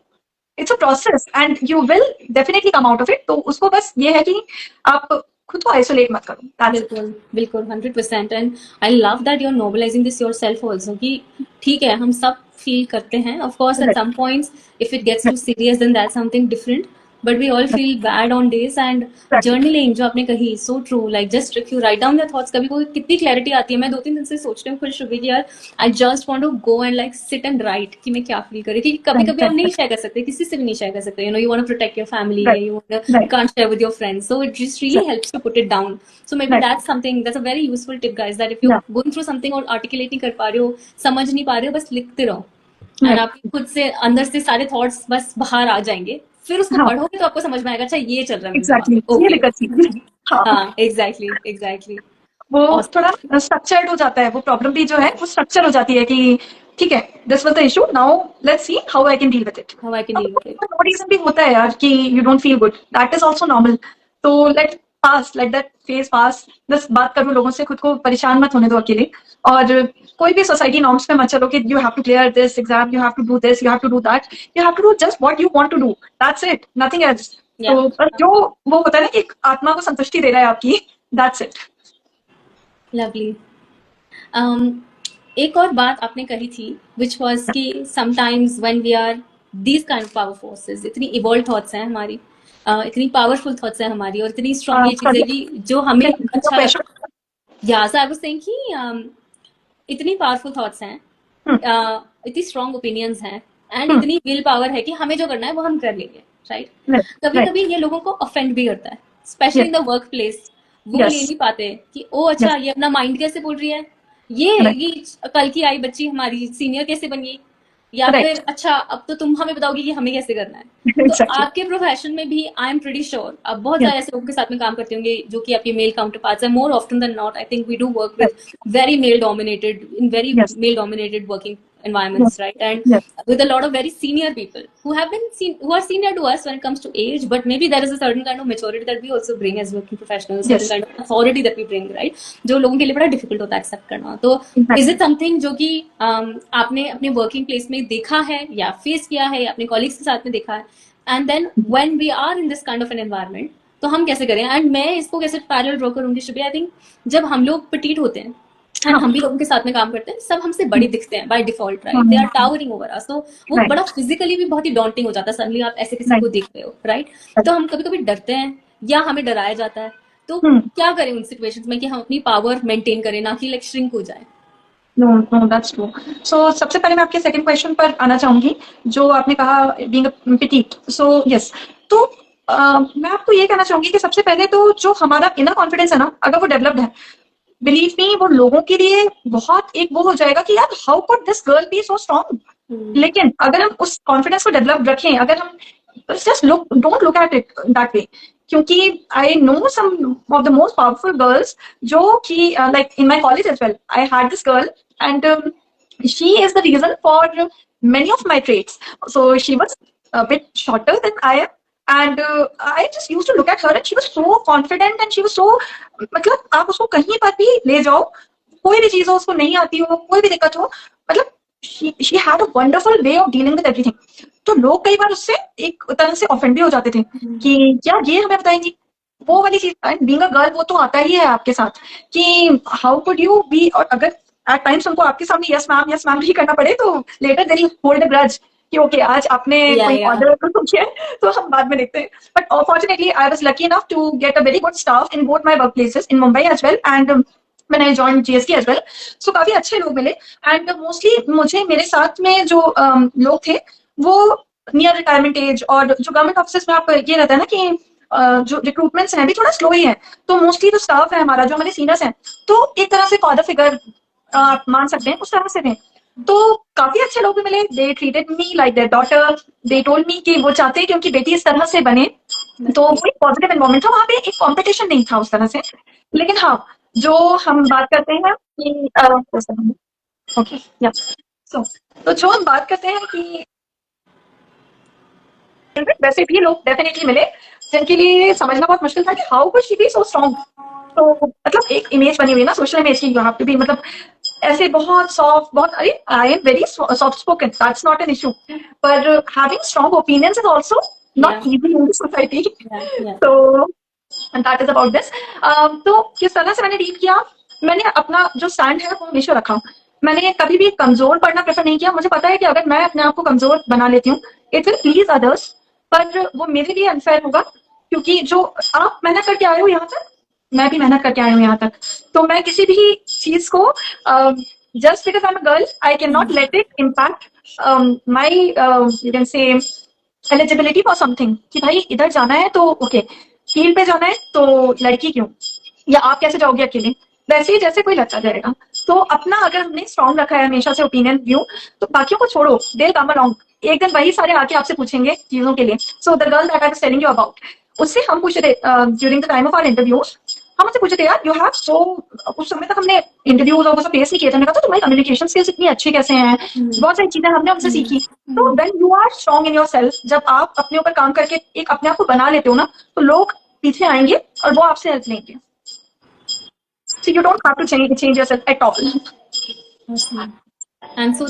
It's a process and you will definitely come out of it. तो उसको बस ये है कि आप खुद को आइसोलेट मत करो, दैट्स इट। बिल्कुल बिल्कुल 100%। And I love that you are normalizing this yourself also कि ठीक है हम सब फील करते हैं of course at some points if it gets too serious then that's something different but we all feel bad on days and journaling जो आपने कही so true like just if you write down your thoughts कभी कोई कितनी clarity आती है। मैं 2-3 दिन से सोच रही हूँ खुश हो गई कि यार I just want to go and like sit and write कि मैं क्या फील कर रही थी। कभी कभी आप नहीं शेयर कर सकते किसी से भी नहीं शेयर कर सकते you want to protect your family you can't share with your friends so it just really helps to put it down. So maybe that's something that's a very useful tip guys that if you're going through something और articulate नहीं कर पा रहे हो समझ नहीं पा रहे हो बस लिखते रहो एंड आपके खुद से अंदर से सारे थॉट्स बस बाहर आ जाएंगे फिर उसको पढ़ोगे तो आपको समझ में आएगा अच्छा ये चल रहा है एग्जैक्टली, ये दिक्कत थी। हाँ एग्जैक्टली एग्जैक्टली वो थोड़ा स्ट्रक्चर्ड हो जाता है, वो प्रॉब्लम भी जो है वो स्ट्रक्चर हो जाती है कि ठीक है this was the issue, now let's see how I can deal with it. How I can deal with it. No reason भी होता है यार कि you don't feel good, that is also normal. तो लेट दैट फेज पास। बस बात करो लोगों से, खुद को परेशान मत होने दो अकेले। और कोई भी सोसाइटी नॉर्म्स पे मत चलो कि you have to clear this exam, you have to do this, you have to do that. You have to do just what you want to do, that's it, nothing else. तो बस जो वो होता है ना एक आत्मा को संतुष्टि दे रहा है आपकी, दैट्स इट। लवली। एक और बात आपने कही थी विच वॉज कि sometimes when we are these kind of power forces इतनी इवॉल्व थॉट्स हैं हमारी इतनी पावरफुल थॉट्स हैं हमारी और इतनी स्ट्रॉन्ग ये चीजें कि जो हमें अच्छा या सो आई वाज सेइंग कि इतनी पावरफुल थॉट्स हैं इतनी स्ट्रॉन्ग ओपिनियंस हैं एंड इतनी विल पावर है कि हमें जो करना है वो हम कर लेंगे राइट। कभी कभी ये लोगों को ऑफेंड भी करता है specially in the work place. वो ले नहीं पाते कि ओ अच्छा ये अपना माइंड कैसे बोल रही है ये कल की आई बच्ची हमारी सीनियर कैसे बन गई या फिर अच्छा अब तो तुम हमें बताओगी कि हमें कैसे करना है। तो आपके प्रोफेशन में भी आई एम प्रीटी श्योर आप बहुत सारे ऐसे लोगों के साथ में काम करते होंगे जो कि आपके मेल काउंटर पार्ट्स है। More often than not I think we do work with very male dominated in very male dominated working environments right and with a lot of very senior people who are senior to us when it comes to age but maybe there is a certain kind of maturity that we also bring as working professionals certain kind of authority that we bring right जो लोगों के लिए बड़ा difficult होता है accept करना। तो is it something जो कि आपने अपने working place में देखा है या face किया है या अपने colleagues के साथ में देखा है and then when we are in this kind of an environment तो हम कैसे करें। एंड मैं इसको कैसे पैरेलल ड्रॉ करूंगी शुभी आई थिंक जब हम लोग petite होते हैं एंड हम भी लोगों के साथ में काम करते हैं सब हमसे बड़ी दिखते हैं by default right they are towering over us तो वो बड़ा फिजिकली भी बहुत ही डॉन्टिंग हो जाता है सडनली आप ऐसे किसी को देख रहे हो राइट। तो हम कभी कभी डरते हैं या हमें डराया जाता है तो क्या करें उन सिचुएशंस में कि हम अपनी पावर मेंटेन करें ना कि लाइक श्रिंक हो जाए। No, that's true. So सबसे पहले मैं आपके सेकंड क्वेश्चन पर आना चाहूंगी जो आपने कहा being a petite. So yes, तो मैं आपको ये कहना चाहूंगी कि सबसे पहले तो जो हमारा इनर कॉन्फिडेंस है ना अगर वो डेवलप्ड है बिलीव मी वो लोगों के लिए बहुत एक वो हो जाएगा कि यार how could this girl be so strong. लेकिन अगर हम उस कॉन्फिडेंस को डेवलप रखें अगर हम just don't look at it that way क्योंकि I know some of the most powerful girls जो कि like in my college as well I had this girl and she is the reason for many of my traits. So she was a bit shorter than I am. And I just used to look at her and she was so confident and she was so मतलब आप उसको कहीं पर भी ले जाओ कोई भी चीज हो उसको नहीं आती हो कोई भी दिक्कत हो मतलब she had a wonderful way of dealing with everything. तो लोग कई बार उससे एक तरह से ऑफेंड भी हो जाते थे कि क्या ये हमें बताएंगी वो वाली चीज। बीइंग अ गर्ल वो तो आता ही है आपके साथ कि हाउ कुड यू बी और अगर एट टाइम्स उनको आपके सामने यस मैम भी करना पड़े तो later they hold a grudge कि ओके आज आपने कोई ऑर्डर किया तो हम बाद में देखते हैं। But fortunately I was lucky enough to get a very good staff in both my work places in Mumbai as well and when I joined GST as well. So काफी अच्छे लोग मिले एंड मोस्टली मुझे मेरे साथ में जो लोग थे वो नियर रिटायरमेंट एज और जो गवर्नमेंट ऑफिस में आप ये रहता है ना कि जो रिक्रूटमेंट्स हैं भी थोड़ा स्लो ही है तो मोस्टली जो स्टाफ है हमारा जो हमारे सीनियर्स हैं तो एक तरह से फादर फिगर आप मान सकते हैं उस तरह से थे। तो काफी अच्छे लोग भी मिले they treated me like there daughter they told me कि वो चाहते हैं कि उनकी बेटी इस तरह से बने तो वो एक पॉजिटिव एनवायरमेंट था वहाँ पे एक कंपटीशन नहीं था उस तरह से। लेकिन हाँ जो हम बात करते हैं कि ओके या तो जो हम बात करते हैं कि वैसे भी लोग डेफिनेटली मिले जिनके लिए समझना बहुत मुश्किल था कि how could she be so strong. तो मतलब एक इमेज बनी हुई ना सोशल इमेज की यू हैव टू बी मतलब ऐसे बहुत सॉफ्ट, बहुत, अरे I am very soft spoken, that's not an issue, पर having strong opinions is also Yeah, not easy in society. yeah, yeah. तो and that is about this. तो किस तरह से मैंने डील किया, मैंने अपना जो स्टैंड है वो हमेशा रखा. मैंने कभी भी कमजोर पड़ना प्रेफर नहीं किया. मुझे पता है कि अगर मैं अपने आप को कमजोर बना लेती हूँ, इट विल प्लीज अदर्स, पर वो मेरे लिए अनफेयर होगा, क्योंकि जो आप मेहनत करके आए हो यहाँ तक, मैं भी मेहनत करके आई हूँ यहाँ तक. तो मैं किसी भी चीज को just because I am a girl, I can not let it impact my you can say eligibility for something, कि भाई इधर जाना है तो ओके, फील्ड पे जाना है तो लड़की क्यों, या आप कैसे जाओगे अकेले, वैसे ही जैसे कोई लड़का जाएगा. तो अपना अगर हमने स्ट्रॉन्ग रखा है हमेशा से ओपिनियन व्यू, तो बाकियों को छोड़ो, दे कम अलोंग. एक दिन वही सारे आके आपसे पूछेंगे चीजों के लिए. So the girl that I was telling you about, उससे हम पूछे थे during the time of our interviews, हम उससे पूछे थे यार यू हैव सो, उस समय तक हमने इंटरव्यूज और वो सब फेस नहीं किए थे. हमने कहा तो तुम्हारी कम्युनिकेशन स्किल्स इतनी अच्छी कैसे हैं, बहुत सारी चीजें हमने उनसे सीखी. तो when you are strong in your self, जब आप अपने ऊपर काम करके एक अपने आप को बना लेते हो ना, तो लोग पीछे आएंगे और वो आपसे हेल्प लेंगे. So you don't have to change yourself at all. Awesome. And so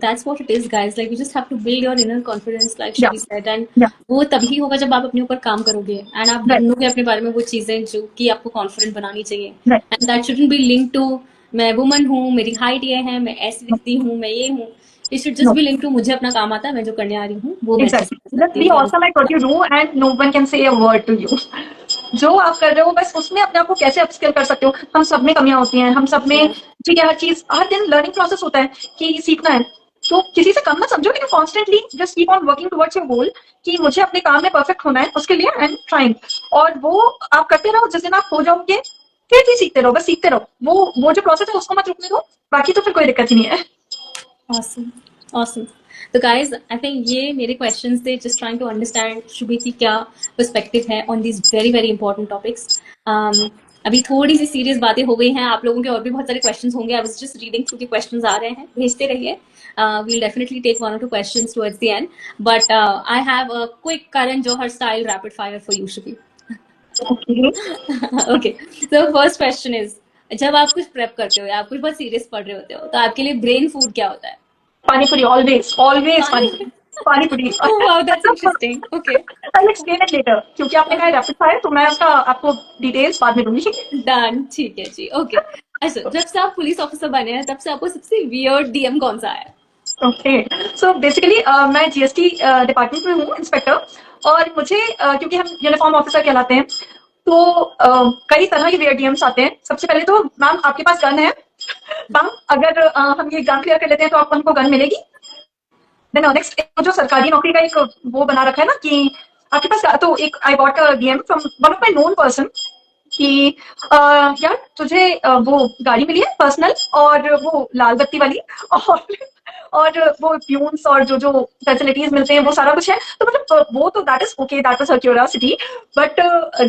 that's what it is, guys. Like you just have to build your inner confidence, like Yeah, Shruti said, and yeah, वो तभी होगा जब आप अपने ऊपर काम करोगे and आप right, ढूंढोगे अपने बारे में वो चीजें जो कि आपको कॉन्फिडेंट बनानी चाहिए. right. And that shouldn't be link to मैं वुमन हूँ, मेरी हाइट ये है, मैं ऐसी No, दिखती हूँ, मैं ये हूँ. It should just no, be link to मुझे अपना काम आता है, मैं जो करने आ रही हूँ वो मैं अच्छे से exactly. कर Just सकती हूँ. be awesome at what you do and no one can say a word to you. जो आप कर रहे हो बस उसमें अपने आप को कैसे अपस्किल कर सकते हो. हम सब में कमियां होती हैं, हम सब में, ठीक है, हर चीज हर दिन लर्निंग प्रोसेस होता है कि सीखना है. तो किसी से कम मत समझो, लेकिन constantly just keep on working towards your goal, कि मुझे अपने काम में परफेक्ट होना है, उसके लिए आई एम ट्राइंग. और वो आप करते रहो, जिस दिन आप हो जाओगे फिर भी सीखते रहो, बस सीखते रहो. वो जो प्रोसेस है उसको मत रुकने दो, बाकी तो फिर कोई दिक्कत ही नहीं है. Awesome. Awesome. तो guys, I think ये मेरे questions थे, just trying to understand Shubhi की क्या perspective है on these very very important topics. अभी थोड़ी सी serious बातें हो गई हैं, आप लोगों के और भी बहुत सारे questions होंगे. I was just reading through के questions आ रहे हैं, भेजते रहिए. We'll definitely take one or two questions towards the end. But I have a quick Karan Johar style rapid fire for you, Shubhi. Okay. Okay. So first question is, जब आप कुछ prep करते हो या आप कुछ बहुत serious पढ़ रहे होते हो, तो आपके लिए brain food क्या होता है? Pani puri, always, always pani puri. Pani puri. Oh wow, that's interesting. Okay. I'll explain it later, क्योंकि आपने कहा रैपिड फायर, तो मैं उसका आपको डिटेल्स बाद में दूंगी. डन, ठीक है जी. ओके. अच्छा, जब से आप पुलिस ऑफिसर बने हैं तब से आपको सबसे वियर्ड डीएम कौन सा आया? ओके, सो बेसिकली मैं जीएसटी डिपार्टमेंट में हूँ, इंस्पेक्टर. और मुझे क्योंकि हम यूनिफॉर्म ऑफिसर कहलाते हैं, तो कई तरह के वेयर डीएम्स आते हैं. सबसे पहले तो मैम आपके पास गन है, मैम अगर हम ये एग्जाम क्लियर कर लेते हैं तो आपको हमको गन मिलेगी. देन नेक्स्ट जो सरकारी नौकरी का एक वो बना रखा है ना कि आपके पास, तो एक I got a DM from one of my known person कि यार तुझे वो गाड़ी मिली है पर्सनल, और वो लाल बत्ती वाली, और वो प्यून्स और जो जो फैसिलिटीज मिलते हैं वो सारा कुछ है. तो मतलब वो तो that is okay, that was her curiosity. But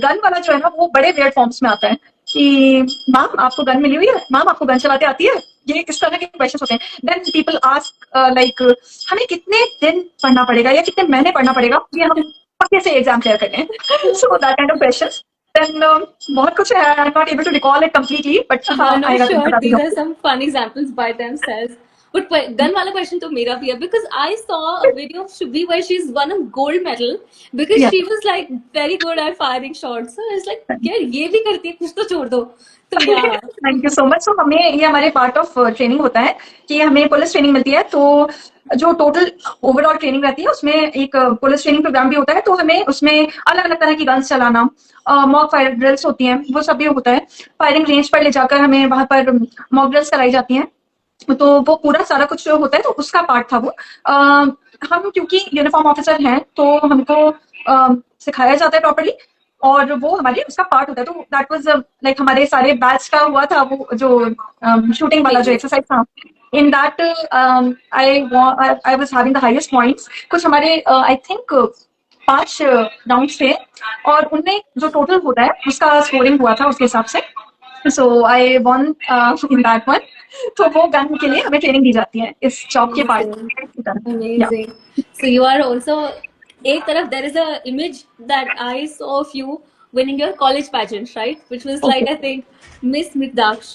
gun वाला जो है ना वो बड़े वेयर्ड फॉर्म्स में आता है कि मैम आपको गन मिली हुई है, मैम आपको गन चलाते आती है, ये इस तरह के क्वेश्चन होते हैं. देन पीपल आस्क लाइक हमें कितने दिन पढ़ना पड़ेगा या कितने महीने पढ़ना पड़ेगा ये हम पक्के से एग्जाम क्लियर करें. So that kind of questions. Then बहुत कुछ है, I'm not able to recall it completely, but No, I sure, बताती these हूँ. are some fun examples by themselves. But gun वाला क्वेश्चन तो मेरा भी है, because I saw a video of Shubhi where she's won a gold medal because Yeah. she was like very good at firing shots. So it's like यार ये भी करती है, कुछ तो छोड़ दो. तो यार थैंक यू सो मच. सो हमें ये हमारे पार्ट ऑफ ट्रेनिंग होता है कि हमें पुलिस ट्रेनिंग मिलती है. तो जो टोटल ओवरऑल ट्रेनिंग रहती है उसमें एक पुलिस ट्रेनिंग प्रोग्राम भी होता है. तो हमें उसमें अलग अलग तरह की गन्स चलाना, मॉक फायर ड्रिल्स होती हैं, वो सब भी होता है. फायरिंग रेंज पर ले जाकर हमें वहां पर मॉक ड्रिल्स कराई जाती हैं. तो वो पूरा सारा कुछ जो होता है, तो उसका पार्ट था वो. हम क्योंकि यूनिफॉर्म ऑफिसर हैं तो हमको सिखाया जाता है प्रॉपरली, और वो हमारे उसका पार्ट होता है. तो दैट वाज लाइक हमारे सारे बैच का हुआ था वो जो शूटिंग वाला जो एक्सरसाइज था. In that I was having the highest points. कुछ हमारे आई थिंक 5 राउंड्स थे, और उनमें जो टोटल होता है उसका स्कोरिंग हुआ था उसके हिसाब से. सो आई वॉन इन दैट वन. तो वो गन के लिए हमें ट्रेनिंग दी जाती है इस जॉब के पार्ट की तरह. या amazing. So you are also एक तरफ there is a image that I saw of you winning your college pageant, right? Which was like okay. I think Miss Mridaksh.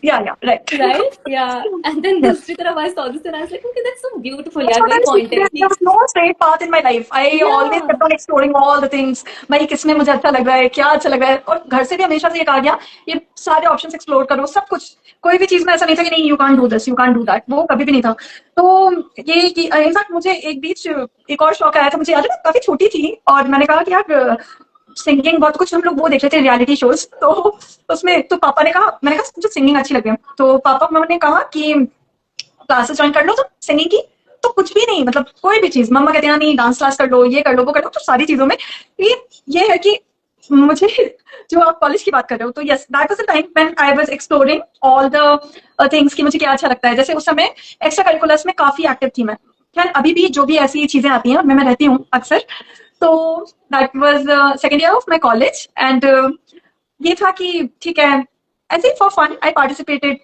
Yeah, right. Right? Yeah. And then Yes. दूसरी तरफ I saw this and I was like, okay, that's so beautiful, That's यार, what I very was saying. pointed. There was no straight path in my life. I always Yeah. kept on exploring all the things. भाई किसमें मुझे अच्छा लग रहा है, क्या अच्छा लग रहा है, और घर से भी हमेशा से ये कहा गया, ये सारे ऑप्शंस एक्सप्लोर करो, सब कुछ। कोई भी चीज में ऐसा नहीं था कि नहीं, you can't do this, you can't do that, वो कभी भी नहीं था। तो ये कि इनफैक्ट मुझे एक बीच एक और शौक आया था, मुझे याद है मैं काफी छोटी थी और मैंने कहा कि यार सिंगिंग बहुत कुछ, हम लोग वो देख रहे थे रियलिटी शोज, तो उसमें तो पापा ने कहा, मैंने कहा मुझे सिंगिंग अच्छी लगी है, तो पापा मम्मा ने कहा कि क्लासेस ज्वाइन कर लो तुम सिंगिंग की। तो कुछ भी नहीं, मतलब कोई भी चीज मम्मा कहते हैं नहीं डांस क्लास कर लो, ये कर लो, वो कर लो, तो सारी चीजों में ये है कि मुझे जो आप कॉलेज की बात कर रहे हो, तो yes that was the time when I was exploring all the things कि मुझे क्या अच्छा लगता है। जैसे उस समय एक्स्ट्रा करिकुलर्स में काफी एक्टिव थी मैं। खैर अभी भी जो भी ऐसी चीजें आती हैं उनमें मैं रहती हूँ अक्सर। तो that was second year of my college and ये था कि ठीक है, ऐसे फॉर फन आई पार्टिसिपेटेड।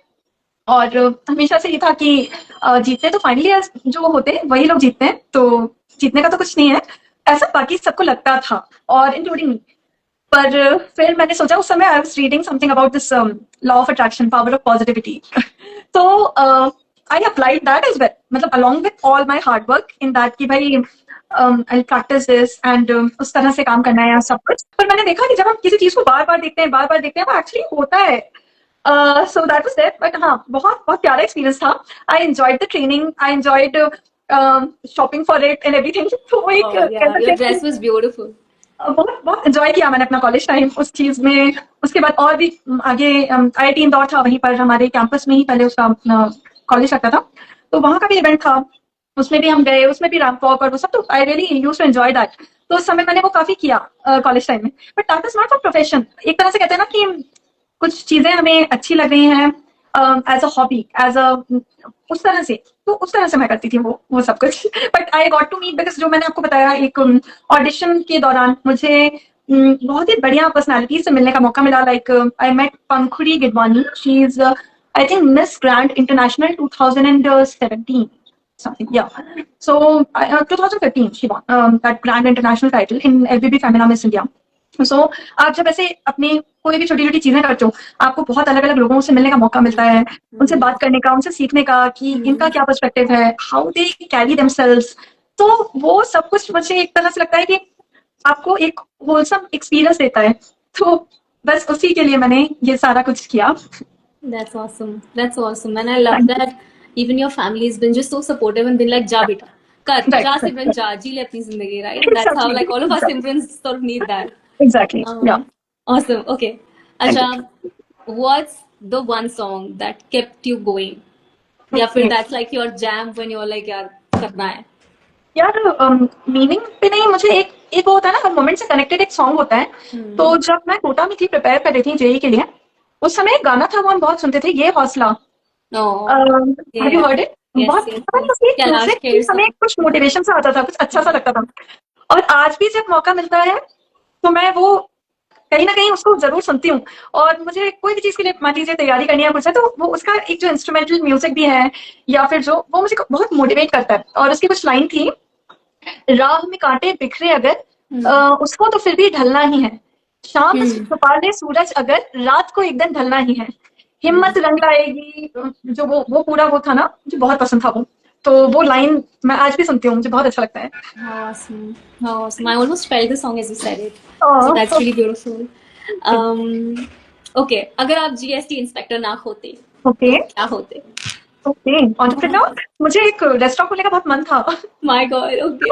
और हमेशा से ये था कि जीतते तो फाइनली जो होते हैं वही लोग जीतते हैं, तो जीतने का तो कुछ नहीं है, ऐसा बाकी सबको लगता था, और इंक्लूडिंग मी। पर फिर मैंने सोचा, उस समय I was reading something about this law of attraction, power of positivity. तो I applied that as well, मतलब along with all my hard work in that कि भाई आई प्रैक्टिस दिस एंड उस तरह से काम करना है सब कुछ। पर मैंने देखा कि जब हम किसी चीज को बार बार देखते हैं, बार बार देखते हैं, वो एक्चुअली होता है। So that was that, but हाँ बहुत बहुत प्यारा एक्सपीरियंस था। I enjoyed the training, I enjoyed shopping for it and everything. तो एक Oh yeah, कहते your हैं dress was beautiful. बहुत बहुत एंजॉय किया मैंने अपना कॉलेज टाइम उस चीज में। उसके बाद और भी आगे IIT इंदौर था, वहीं पर हमारे कैंपस में ही पहले उसका कॉलेज लगता था, तो वहां का भी इवेंट था, उसमें भी हम गए, उसमें भी रैंप वॉक और वो सब, तो I really use to enjoy that. तो उस समय मैंने वो काफी किया कॉलेज टाइम में। But that is not for profession. एक तरह से कहते हैं ना कि कुछ चीजें हमें अच्छी लग रही हैं as a hobby, as a उस तरह से, तो उस तरह से मैं करती थी वो सब कुछ। But I got to meet, because जो मैंने आपको बताया एक ऑडिशन के दौरान मुझे बहुत ही बढ़िया पर्सनालिटी से मिलने का मौका मिला। Like I met Pankhuri Gidwani, she is I think miss grand international 2017 something, yeah. So 2015 she won that grand international title in LBB Femina Miss India. So आप जब ऐसे अपने कोई भी छोटी छोटी चीजें करते हो, आपको बहुत अलग अलग लोगों से मिलने का मौका मिलता है, उनसे बात करने का, उनसे सीखने का कि इनका क्या पर्सपेक्टिव है, हाउ दे कैरी देमसेल्व्स। तो वो सब कुछ मुझे एक तरह से लगता है कि आपको एक होलसम एक्सपीरियंस देता है। तो बस उसी के लिए मैंने ये सारा कुछ किया। That's awesome. That's awesome. And I love that even your family has been just so supportive and been like, ja beta, kar, right ja right Simran, ja, जी ले अपनी जिंदगी, right? And that's how like all of us Simrans sort of need that. Exactly या Awesome. Okay. Thank Acha, what's the one song that kept you going? या फिर you. that's like your jam when you're like यार करना है. यार meaning पे नहीं, मुझे एक एक वो होता है ना, हर मोमेंट से कनेक्टेड एक सॉन्ग होता है। तो जब मैं कोटा में थी, प्रिपेयर कर रही थी जेई के लिए, उस समय एक गाना था वो हम बहुत सुनते थे, ये हौसला। Oh, have you yeah. Heard it? Yes, बहुत yes, पता नहीं, yes. उसकी कैलाश म्यूजिक खेर हमें song. कुछ मोटिवेशन सा आता था, कुछ अच्छा सा लगता था। और आज भी जब मौका मिलता है तो मैं वो कहीं ना कहीं उसको जरूर सुनती हूँ। और मुझे कोई भी चीज के लिए मान लीजिए तैयारी करनी है कुछ है, तो वो उसका एक जो इंस्ट्रूमेंटल म्यूजिक भी है, या फिर जो वो मुझे बहुत मोटिवेट करता है। और उसकी कुछ लाइन थी, राह में कांटे बिखरे अगर उसको तो फिर भी ढलना ही है, शाम छुपा ले सूरज अगर रात को एक दिन ढलना ही है, हिम्मत रंग लाएगी। जो वो पूरा वो था ना, मुझे बहुत पसंद था वो। तो वो लाइन मैं आज भी सुनती हूँ, मुझे बहुत अच्छा लगता है। How awesome. How awesome. I almost felt the song as you said it. So that's okay. really beautiful. Um, okay. अगर आप जीएसटी इंस्पेक्टर ना होते तो क्या होते? ओके एंटरप्रेन्योर, मुझे एक रेस्टोरेंट खोलने का बहुत मन था। My God. Okay.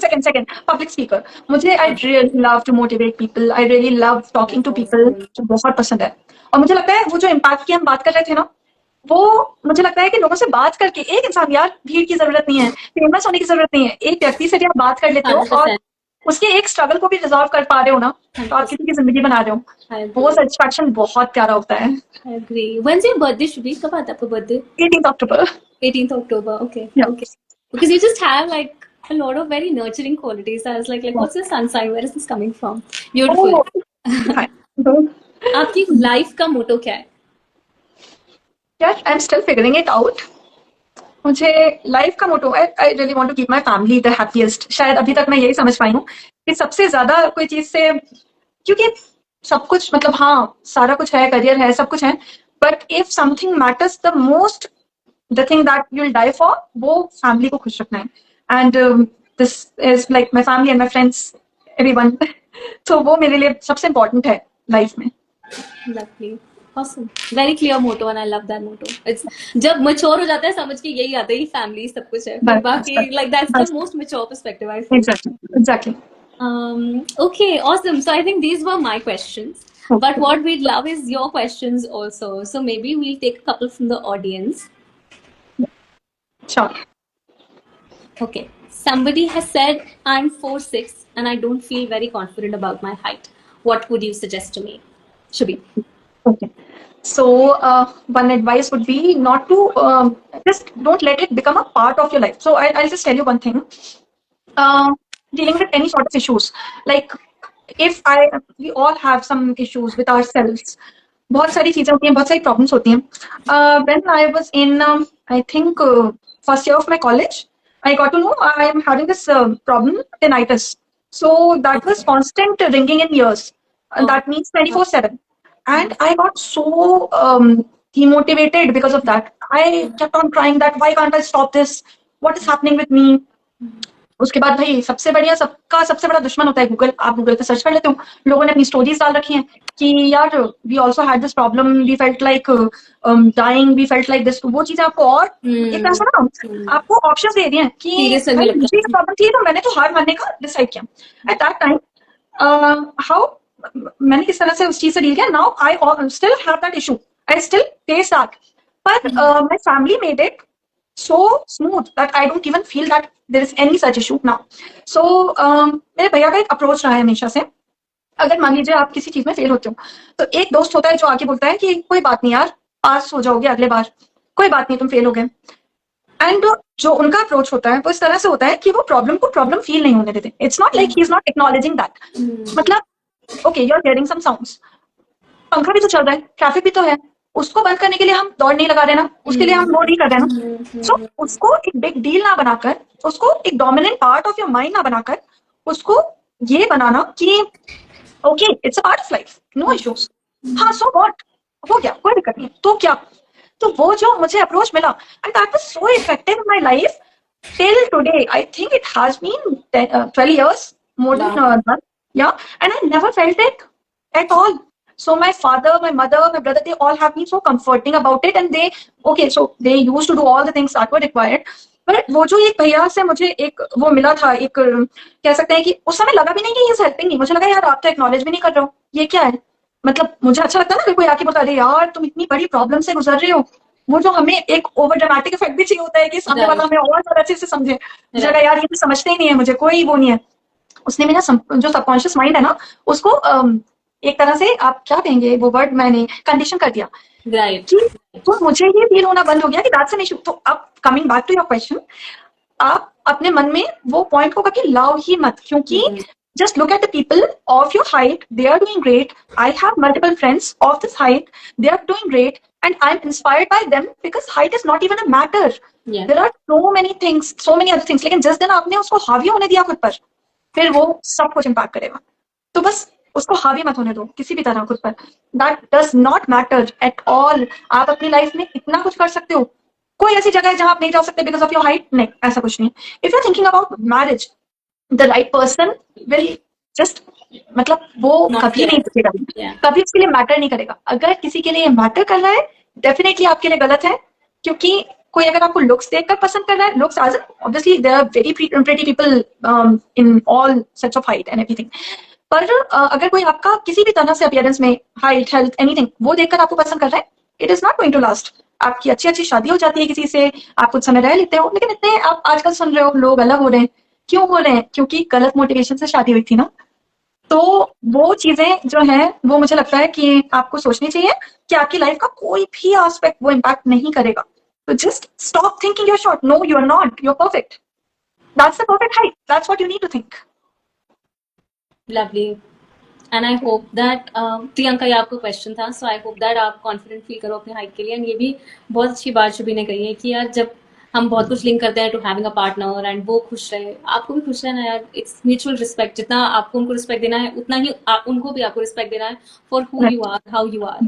And second, public speaker. मुझे I really love to motivate people. I really love talking That's to people. awesome. मुझे बहुत पसंद है। और मुझे लगता है वो जो इम्पैक्ट की हम बात कर रहे थे ना, वो मुझे लगता है कि लोगों से बात करके, एक इंसान, यार भीड़ की जरूरत नहीं है, फेमस होने की जरूरत नहीं है, एक व्यक्ति से भी आप बात कर लेते हो और 100%. उसके एक स्ट्रगल को भी रिजॉल्व कर पा रहे हो ना, तो आप 100%. किसी की जिंदगी बना रहे हो, I वो agree. सेटिस्फैक्शन बहुत प्यारा होता है। I agree. When's your birthday, Shruti? कब आता है आपका birthday? 18th October। 18th October. Okay. Yeah. Okay. Because you just have like a lot of very nurturing qualities. I was like, what's your sun sign? Where is this coming from? Beautiful. Oh, thank आपकी life का motto क्या है? यार I am still figuring it out. मुझे life का motto है, I really want to keep my family the happiest. शायद अभी तक मैं यही समझ पाई हूँ कि सबसे ज्यादा कोई चीज से, क्योंकि सब कुछ मतलब हाँ सारा कुछ है, करियर है, सब कुछ है, but if something matters the most, the thing that you will die for, वो फैमिली को खुश रखना है। And this is like my family and my friends, everyone. तो वो मेरे लिए सबसे इम्पोर्टेंट है लाइफ में। Lovely. Awesome. Very clear motto and I love that motto. It's जब mature हो जाता है समझ के यही आता है कि family सब कुछ है, फिर बस बाकी बस like that's the बस most mature perspective I feel. Exactly exactly. Okay, awesome. So I think these were my questions. But okay what we'd love is your questions also. So maybe we'll take a couple from the audience. Sure. Okay. Somebody has said I'm 4'6" and I don't feel very confident about my height. What would you suggest to me? Shubhi. Okay. So, one advice would be not to just don't let it become a part of your life. So, I'll just tell you one thing. Dealing with any sort of issues, like if we all have some issues with ourselves. बहुत सारी चीजें होती हैं, बहुत सारी problems होती हैं. When I was in, I think, first year of my college, I got to know I am having this problem, tinnitus. So that was constant ringing in ears. Oh. That means 24/7. And I got so demotivated because of that. I kept on trying that, why can't I stop this? What is happening with me? उसके बाद भाई सबसे बढ़िया, सबका सबसे बड़ा दुश्मन होता है गूगल. आप गूगल पे सर्च कर लेते हो, लोगों ने अपनी स्टोरीज डाल रखी हैं कि यार we also had this problem, we felt like dying, we felt like this. वो चीजें आपको और एक तरह से ना आपको ऑप्शन दे दिए हैं कि Serious लगने भाई लगता मुझे है. ये प्रॉब्लम थी, तो मैंने तो हार मानने का डिसाइड किया. एट दैट टाइम हाउ मैंने किस तरह से उस चीज से डील किया. Now I still have that issue, I still face that, but my family made it so smooth that I don't even feel that there is any such issue now. So मेरे भैया का एक approach रहा है हमेशा से. अगर मान लीजिए आप किसी चीज में फेल होते हो, तो एक दोस्त होता है जो आके बोलता है कि कोई बात नहीं यार, पास हो जाओगे अगले बार, कोई बात नहीं तुम फेल हो गए. एंड जो उनका अप्रोच होता है वो इस तरह से होता है कि वो प्रॉब्लम को प्रॉब्लम फील नहीं होने देते. It's not like he is not acknowledging that. मतलब okay you are hearing some sounds, पंखा भी तो चल रहा है, ट्रैफिक भी तो है, उसको बंद करने के लिए हम दौड़ नहीं लगा रहे ना, उसके लिए हम वो नहीं कर रहे ना. सो उसको एक बिग डील ना बनाकर, उसको एक dominant part of your mind ना बनाकर, उसको ये बनाना कि okay it's a part of life, no issues. हाँ सो व्हाट, हो गया, कोई दिक्कत नहीं, तो क्या. तो वो जो मुझे अप्रोच मिला, and that was so effective in my life till today. I think it has been 12 years, more than that. Yeah, and I never felt it at all. So my father, my mother, my brother, they all have been so comforting about it, and they okay, so they used to do all the things that were required. But वो जो एक भैया से मुझे एक वो मिला था, एक कह सकते हैं कि उस समय लगा भी नहीं कि ये हेल्पिंग नहीं, मुझे लगा यार आप तो एक्नॉलेज भी नहीं कर रहे हो, ये क्या है. मतलब मुझे अच्छा लगता है ना कि कोई आके बता दे यार तुम इतनी बड़ी प्रॉब्लम से गुजर रहे हो. वो जो हमें एक ओवर ड्रामेटिक इफेक्ट भी चाहिए होता है कि सामने वाला हमें और ज्यादा अच्छे से समझे. मुझे लगा यार ये तो समझते ही नहीं है मुझे, कोई वो नहीं है. उसने मेरा जो सबकॉन्शियस माइंड है ना, उसको एक तरह से आप क्या कहेंगे वो वर्ड मैंने कंडीशन कर दिया. Right. कि तो मुझे ये फील होना बंद हो गया कि दैट्स एन इशू. तो अब coming back to your question, आप अपने मन में वो पॉइंट को कभी लाओ ही मत, क्योंकि just look at the people of your height, they are doing great. I have multiple friends of this height, they are doing great, and I'm inspired by them because height is not even a matter. Yeah. There are so many things, so many other things. लेकिन जिस दिन आपने उसको हावी होने दिया खुद पर, फिर वो सब कुछ इम्पैक्ट करेगा. तो बस उसको हावी मत होने दो किसी भी तरह खुद पर. That does not matter at all. आप अपनी लाइफ में इतना कुछ कर सकते हो. कोई ऐसी जगह है जहां आप नहीं जा सकते बिकॉज ऑफ योर हाइट? नहीं, ऐसा कुछ नहीं. If you are thinking about marriage, the right person will just, मतलब वो Not कभी care. नहीं पूछेगा, Yeah. कभी उसके लिए मैटर नहीं करेगा. अगर किसी के लिए मैटर कर रहा है, डेफिनेटली आपके लिए गलत है. क्योंकि कोई अगर आपको लुक्स देखकर पसंद कर रहा है, looks as obviously there are very pretty people in all sets of height and everything. पर अगर कोई आपका किसी भी तरह से अपीयरेंस में, हाइट, हेल्थ, एनीथिंग, वो देखकर आपको पसंद कर रहा है, it is not going to last. आपकी अच्छी अच्छी शादी हो जाती है किसी से, आप कुछ समय रह लेते हो, लेकिन इतने आप आजकल सुन रहे हो लोग अलग हो रहे हैं. क्यों हो रहे हैं? क्योंकि गलत मोटिवेशन से शादी हुई थी ना. तो वो चीजें जो है वो मुझे लगता है कि आपको सोचनी चाहिए कि आपकी लाइफ का कोई भी एस्पेक्ट वो इम्पैक्ट नहीं करेगा. तो just stop thinking your short. No, you are not, you are perfect. That's the perfect height. That's what you need to think. Lovely. And I hope that Priyanka, ये आपको क्वेश्चन था, सो आई होप दैट आप confident feel करो अपने height के लिए. And ये भी बहुत अच्छी बात शुभी ने कही है कि यार जब हम बहुत कुछ लिंक करते हैं to having a partner and वो खुश रहे, आपको भी खुश रहना है यार, इट्स म्यूचुअल रिस्पेक्ट, जितना आपको उनको रिस्पेक्ट देना है उतना ही उनको भी आपको रिस्पेक्ट देना है for who you Right. Are, how you are.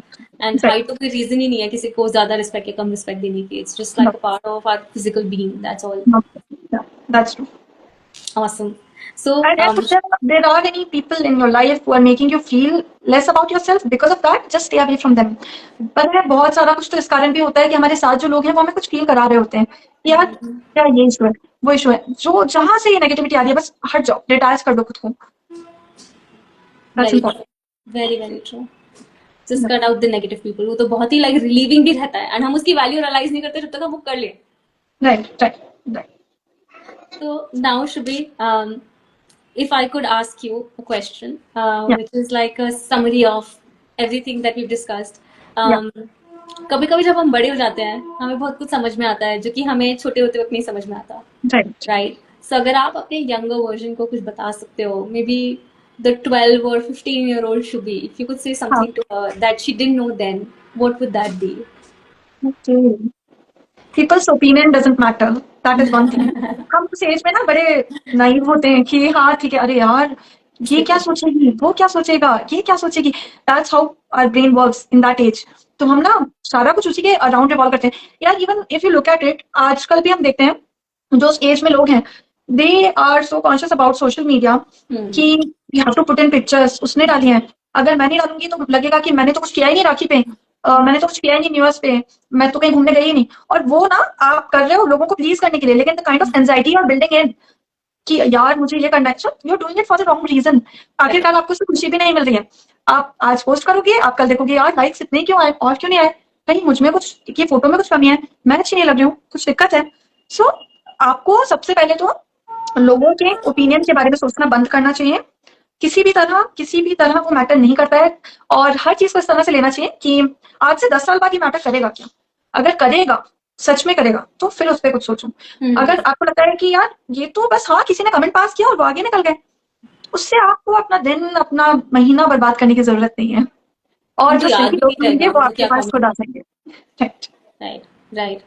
And Right. Height तो कोई रीजन ही नहीं है किसी को ज्यादा रिस्पेक्ट या कम रिस्पेक्ट देने की, it's just No, like a part of our physical being, that's all. no. Yeah, that's true. Awesome. So And if there are any people in your life who are making you feel less about yourself because of that, just stay away from them. पर है बहुत सारा कुछ तो इस कारण भी होता है कि हमारे साथ जो लोग हैं वो हमें कुछ फील करा रहे होते हैं कि यार क्या ये इशू है, वो इशू है, जो जहां से ये नेगेटिविटी आ रही है बस हट जाओ, डिटैच कर दो खुद को। That's very important. Very very true, just cut out the negative people, वो तो बहुत ही लाइक रिलीविंग भी रहता है एंड हम उसकी वैल्यू रियलाइज नहीं करते जब तक हम वो कर ले। Right right right. So now Shubhi, if I could ask you a question, या which is like a summary of everything that we've discussed. या कभी कभी जब हम बड़े हो जाते हैं हमें बहुत कुछ समझ में आता है जो कि हमें छोटे होते वक्त नहीं समझ में आता, राइट। राइट? सो अगर आप अपने यंगर वर्जन को कुछ बता सकते हो, may be the 12 or 15-year-old Shubhi, if you could say हाँ something to her that she didn't know then, what would that be? Okay. Peoples opinion doesn't matter, that is one thing. हम उस as में ना बड़े naive होते हैं कि हाँ ठीक है, अरे यार ये क्या सोचेगी, वो क्या सोचेगा, ये क्या सोचेगी, that's how our brain works in that age. तो हम ना सारा कुछ उसी के अराउंड रिवॉल्व करते हैं यार। Even if you look at it, आजकल भी हम देखते हैं जो उस एज में लोग हैं, they are so conscious about social media कि you have to put in pictures, उसने डाली हैं, अगर मैं नहीं डालूंगी तो लगेगा कि मैंने तो कुछ किया ही नहीं राखी पे, मैंने तो कुछ किया ही नहीं न्यूज पे, मैं तो कहीं घूमने गई ही नहीं। और वो ना आप कर रहे हो लोगों को प्लीज करने के लिए, लेकिन द काइंड ऑफ एंजाइटी और बिल्डिंग इन कि यार मुझे ये करना है, so you are doing it for the wrong reason. आखिरकार आपको उससे खुशी भी नहीं मिल रही है। आप आज पोस्ट करोगे, आप कल देखोगे यार लाइक्स इतने क्यों आए और क्यों नहीं आए, कहीं मुझ में कुछ, ये फोटो में कुछ कमी है, मैं अच्छी नहीं लग रही हूँ, कुछ दिक्कत है। सो आपको सबसे पहले तो लोगों के ओपिनियन के बारे में सोचना बंद करना चाहिए। किसी भी तरह वो मैटर नहीं करता है। और हर चीज को इस तरह से लेना चाहिए कि आज से 10 साल बाद ये मैटर करेगा क्या, अगर करेगा, सच में करेगा, तो फिर उस पर कुछ सोचो। अगर आपको लगता है कि यार ये तो बस हाँ किसी ने कमेंट पास किया और वो आगे निकल गए, उससे आपको अपना दिन, अपना महीना बर्बाद करने की जरूरत नहीं है। और जो सही लोग होंगे वो आपके पास खुद आ जाएंगे। Right right right,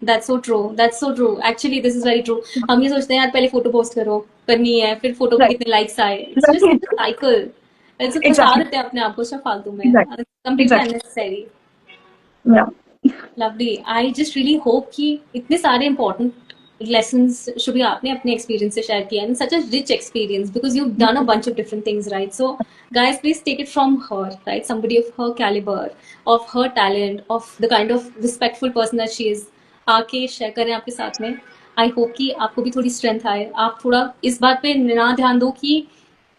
that's so true, that's so true, actually this is very true. हम ये सोचते हैं यार पहले फोटो पोस्ट करो, करनी है, फिर फोटो पे कितने लाइक्स आए, इट्स जस्ट साइकिल, ऐसे फंसा एग्जैक्टली देते हैं अपने आप को सब फालतू में, कंप्लीटली एग्जैक्टली। अननेसेसरी। या lovely, I just really hope कि इतने सारे इंपॉर्टेंट lessons शुभी आपने अपने एक्सपीरियंस से शेयर किया, and such a rich experience because you've done a bunch of different things, right? So guys, please take it from her, right? Somebody of her caliber, of her talent, of the kind of respectful person that she is, आके share करें आपके साथ में। I hope कि आपको भी थोड़ी strength आए, आप थोड़ा इस बात पे ना ध्यान दो कि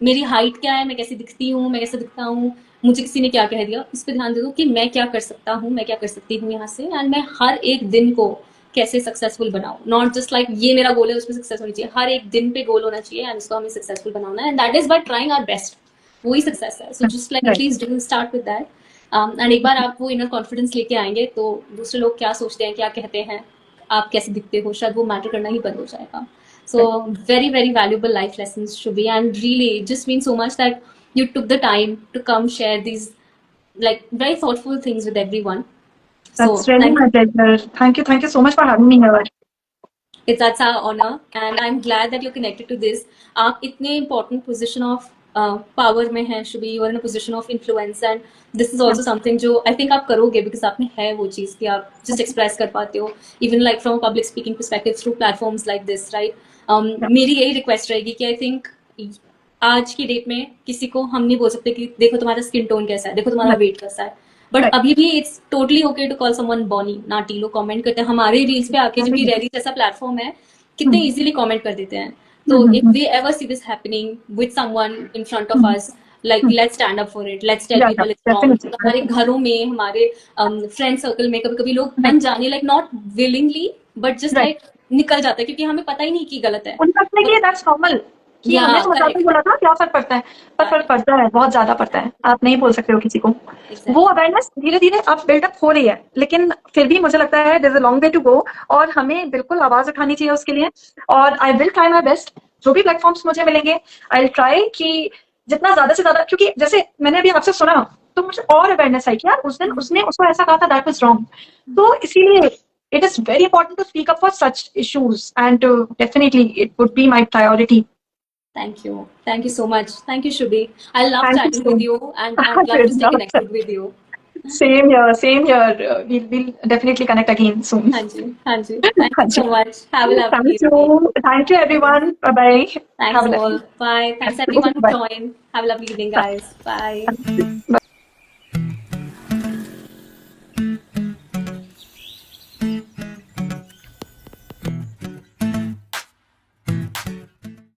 मेरी हाइट क्या है, मैं कैसे दिखती हूँ, मैं कैसे दिखता हूँ, मुझे किसी ने क्या कह दिया, इस पे ध्यान दे दो कि मैं क्या कर सकता हूँ, मैं क्या कर सकती हूँ यहाँ से, एंड मैं हर एक दिन को कैसे सक्सेसफुल बनाऊं। नॉट जस्ट लाइक ये मेरा गोल है उसमें सक्सेस होनी चाहिए, हर एक दिन पे गोल होना चाहिए एंड उसको हमें सक्सेसफुल बनाना है, and that is by trying our best, वही सक्सेस है। So just like please do start with that, and एक बार आप वो इनर कॉन्फिडेंस लेके आएंगे तो दूसरे लोग क्या सोचते हैं, क्या कहते हैं, आप कैसे दिखते हो, शायद वो मैटर करना ही बंद हो जाएगा। So very valuable life lessons, Shubhi, and really it just means so much that you took the time to come share these like very thoughtful things with everyone. That's really my pleasure. Thank you so much for having me here. That's our honor, and I'm glad that you're connected to this. आप इतने important position of power में हैं, Shubhi, you are in a position of influence, and this is also something जो I think आप करोगे because आप में है वो चीज़ कि आप just express कर पाते हो, even like from a public speaking perspective through platforms like this, right? मेरी यही रिक्वेस्ट रहेगी कि आई थिंक आज की डेट में किसी को हम नहीं बोल सकते कि देखो तुम्हारा स्किन टोन कैसा है, देखो तुम्हारा वेट कैसा है, बट अभी भी it's totally okay to call someone bonny naughty. लोग कमेंट करते हैं हमारे रील्स पे आके, जो कि रेडी जैसा प्लेटफॉर्म है, कितने इजीली कमेंट कर देते हैं। तो if we ever see this happening with someone in front of us, like let's stand up for it, let's tell people it's wrong। हमारे घरों में, हमारे फ्रेंड सर्कल में कभी कभी लोग अनजाने, like not willingly but just like निकल जाता है क्योंकि हमें पता ही नहीं कि गलत है। उनका अपने के दैट्स नॉर्मल कि हमने तो मजाक में बोला था, क्या फर्क पड़ता है, पर फर्क पड़ता है, बहुत ज्यादा पड़ता है, आप नहीं बोल सकते हो किसी को। वो अवेयरनेस धीरे धीरे आप बिल्डअप हो रही है, लेकिन फिर भी मुझे लगता है there is a long way to go, और हमें बिल्कुल आवाज उठानी चाहिए उसके लिए। और I will try my best, जो भी प्लेटफॉर्म्स मुझे मिलेंगे आई विल ट्राई कि जितना ज्यादा से ज्यादा, क्योंकि जैसे मैंने अभी आपसे सुना तो मुझे और अवेयरनेस आई कि यार उस दिन उसने उसको ऐसा कहा था, दैट वाज रॉन्ग। तो इसीलिए it is very important to speak up for such issues, and definitely it would be my priority. Thank you. Thank you so much. Thank you, Shubhi. I love Thank you chatting so with much. you and I'd love to stay connected with you. Same here, same here. We'll definitely connect again soon. हाँ जी. Thank you so much. Have a lovely evening. Thank you everyone. Bye bye. Thanks Have a lovely all. Bye. Thanks evening. everyone who Bye. joined. Have a lovely evening, guys. Bye. Bye.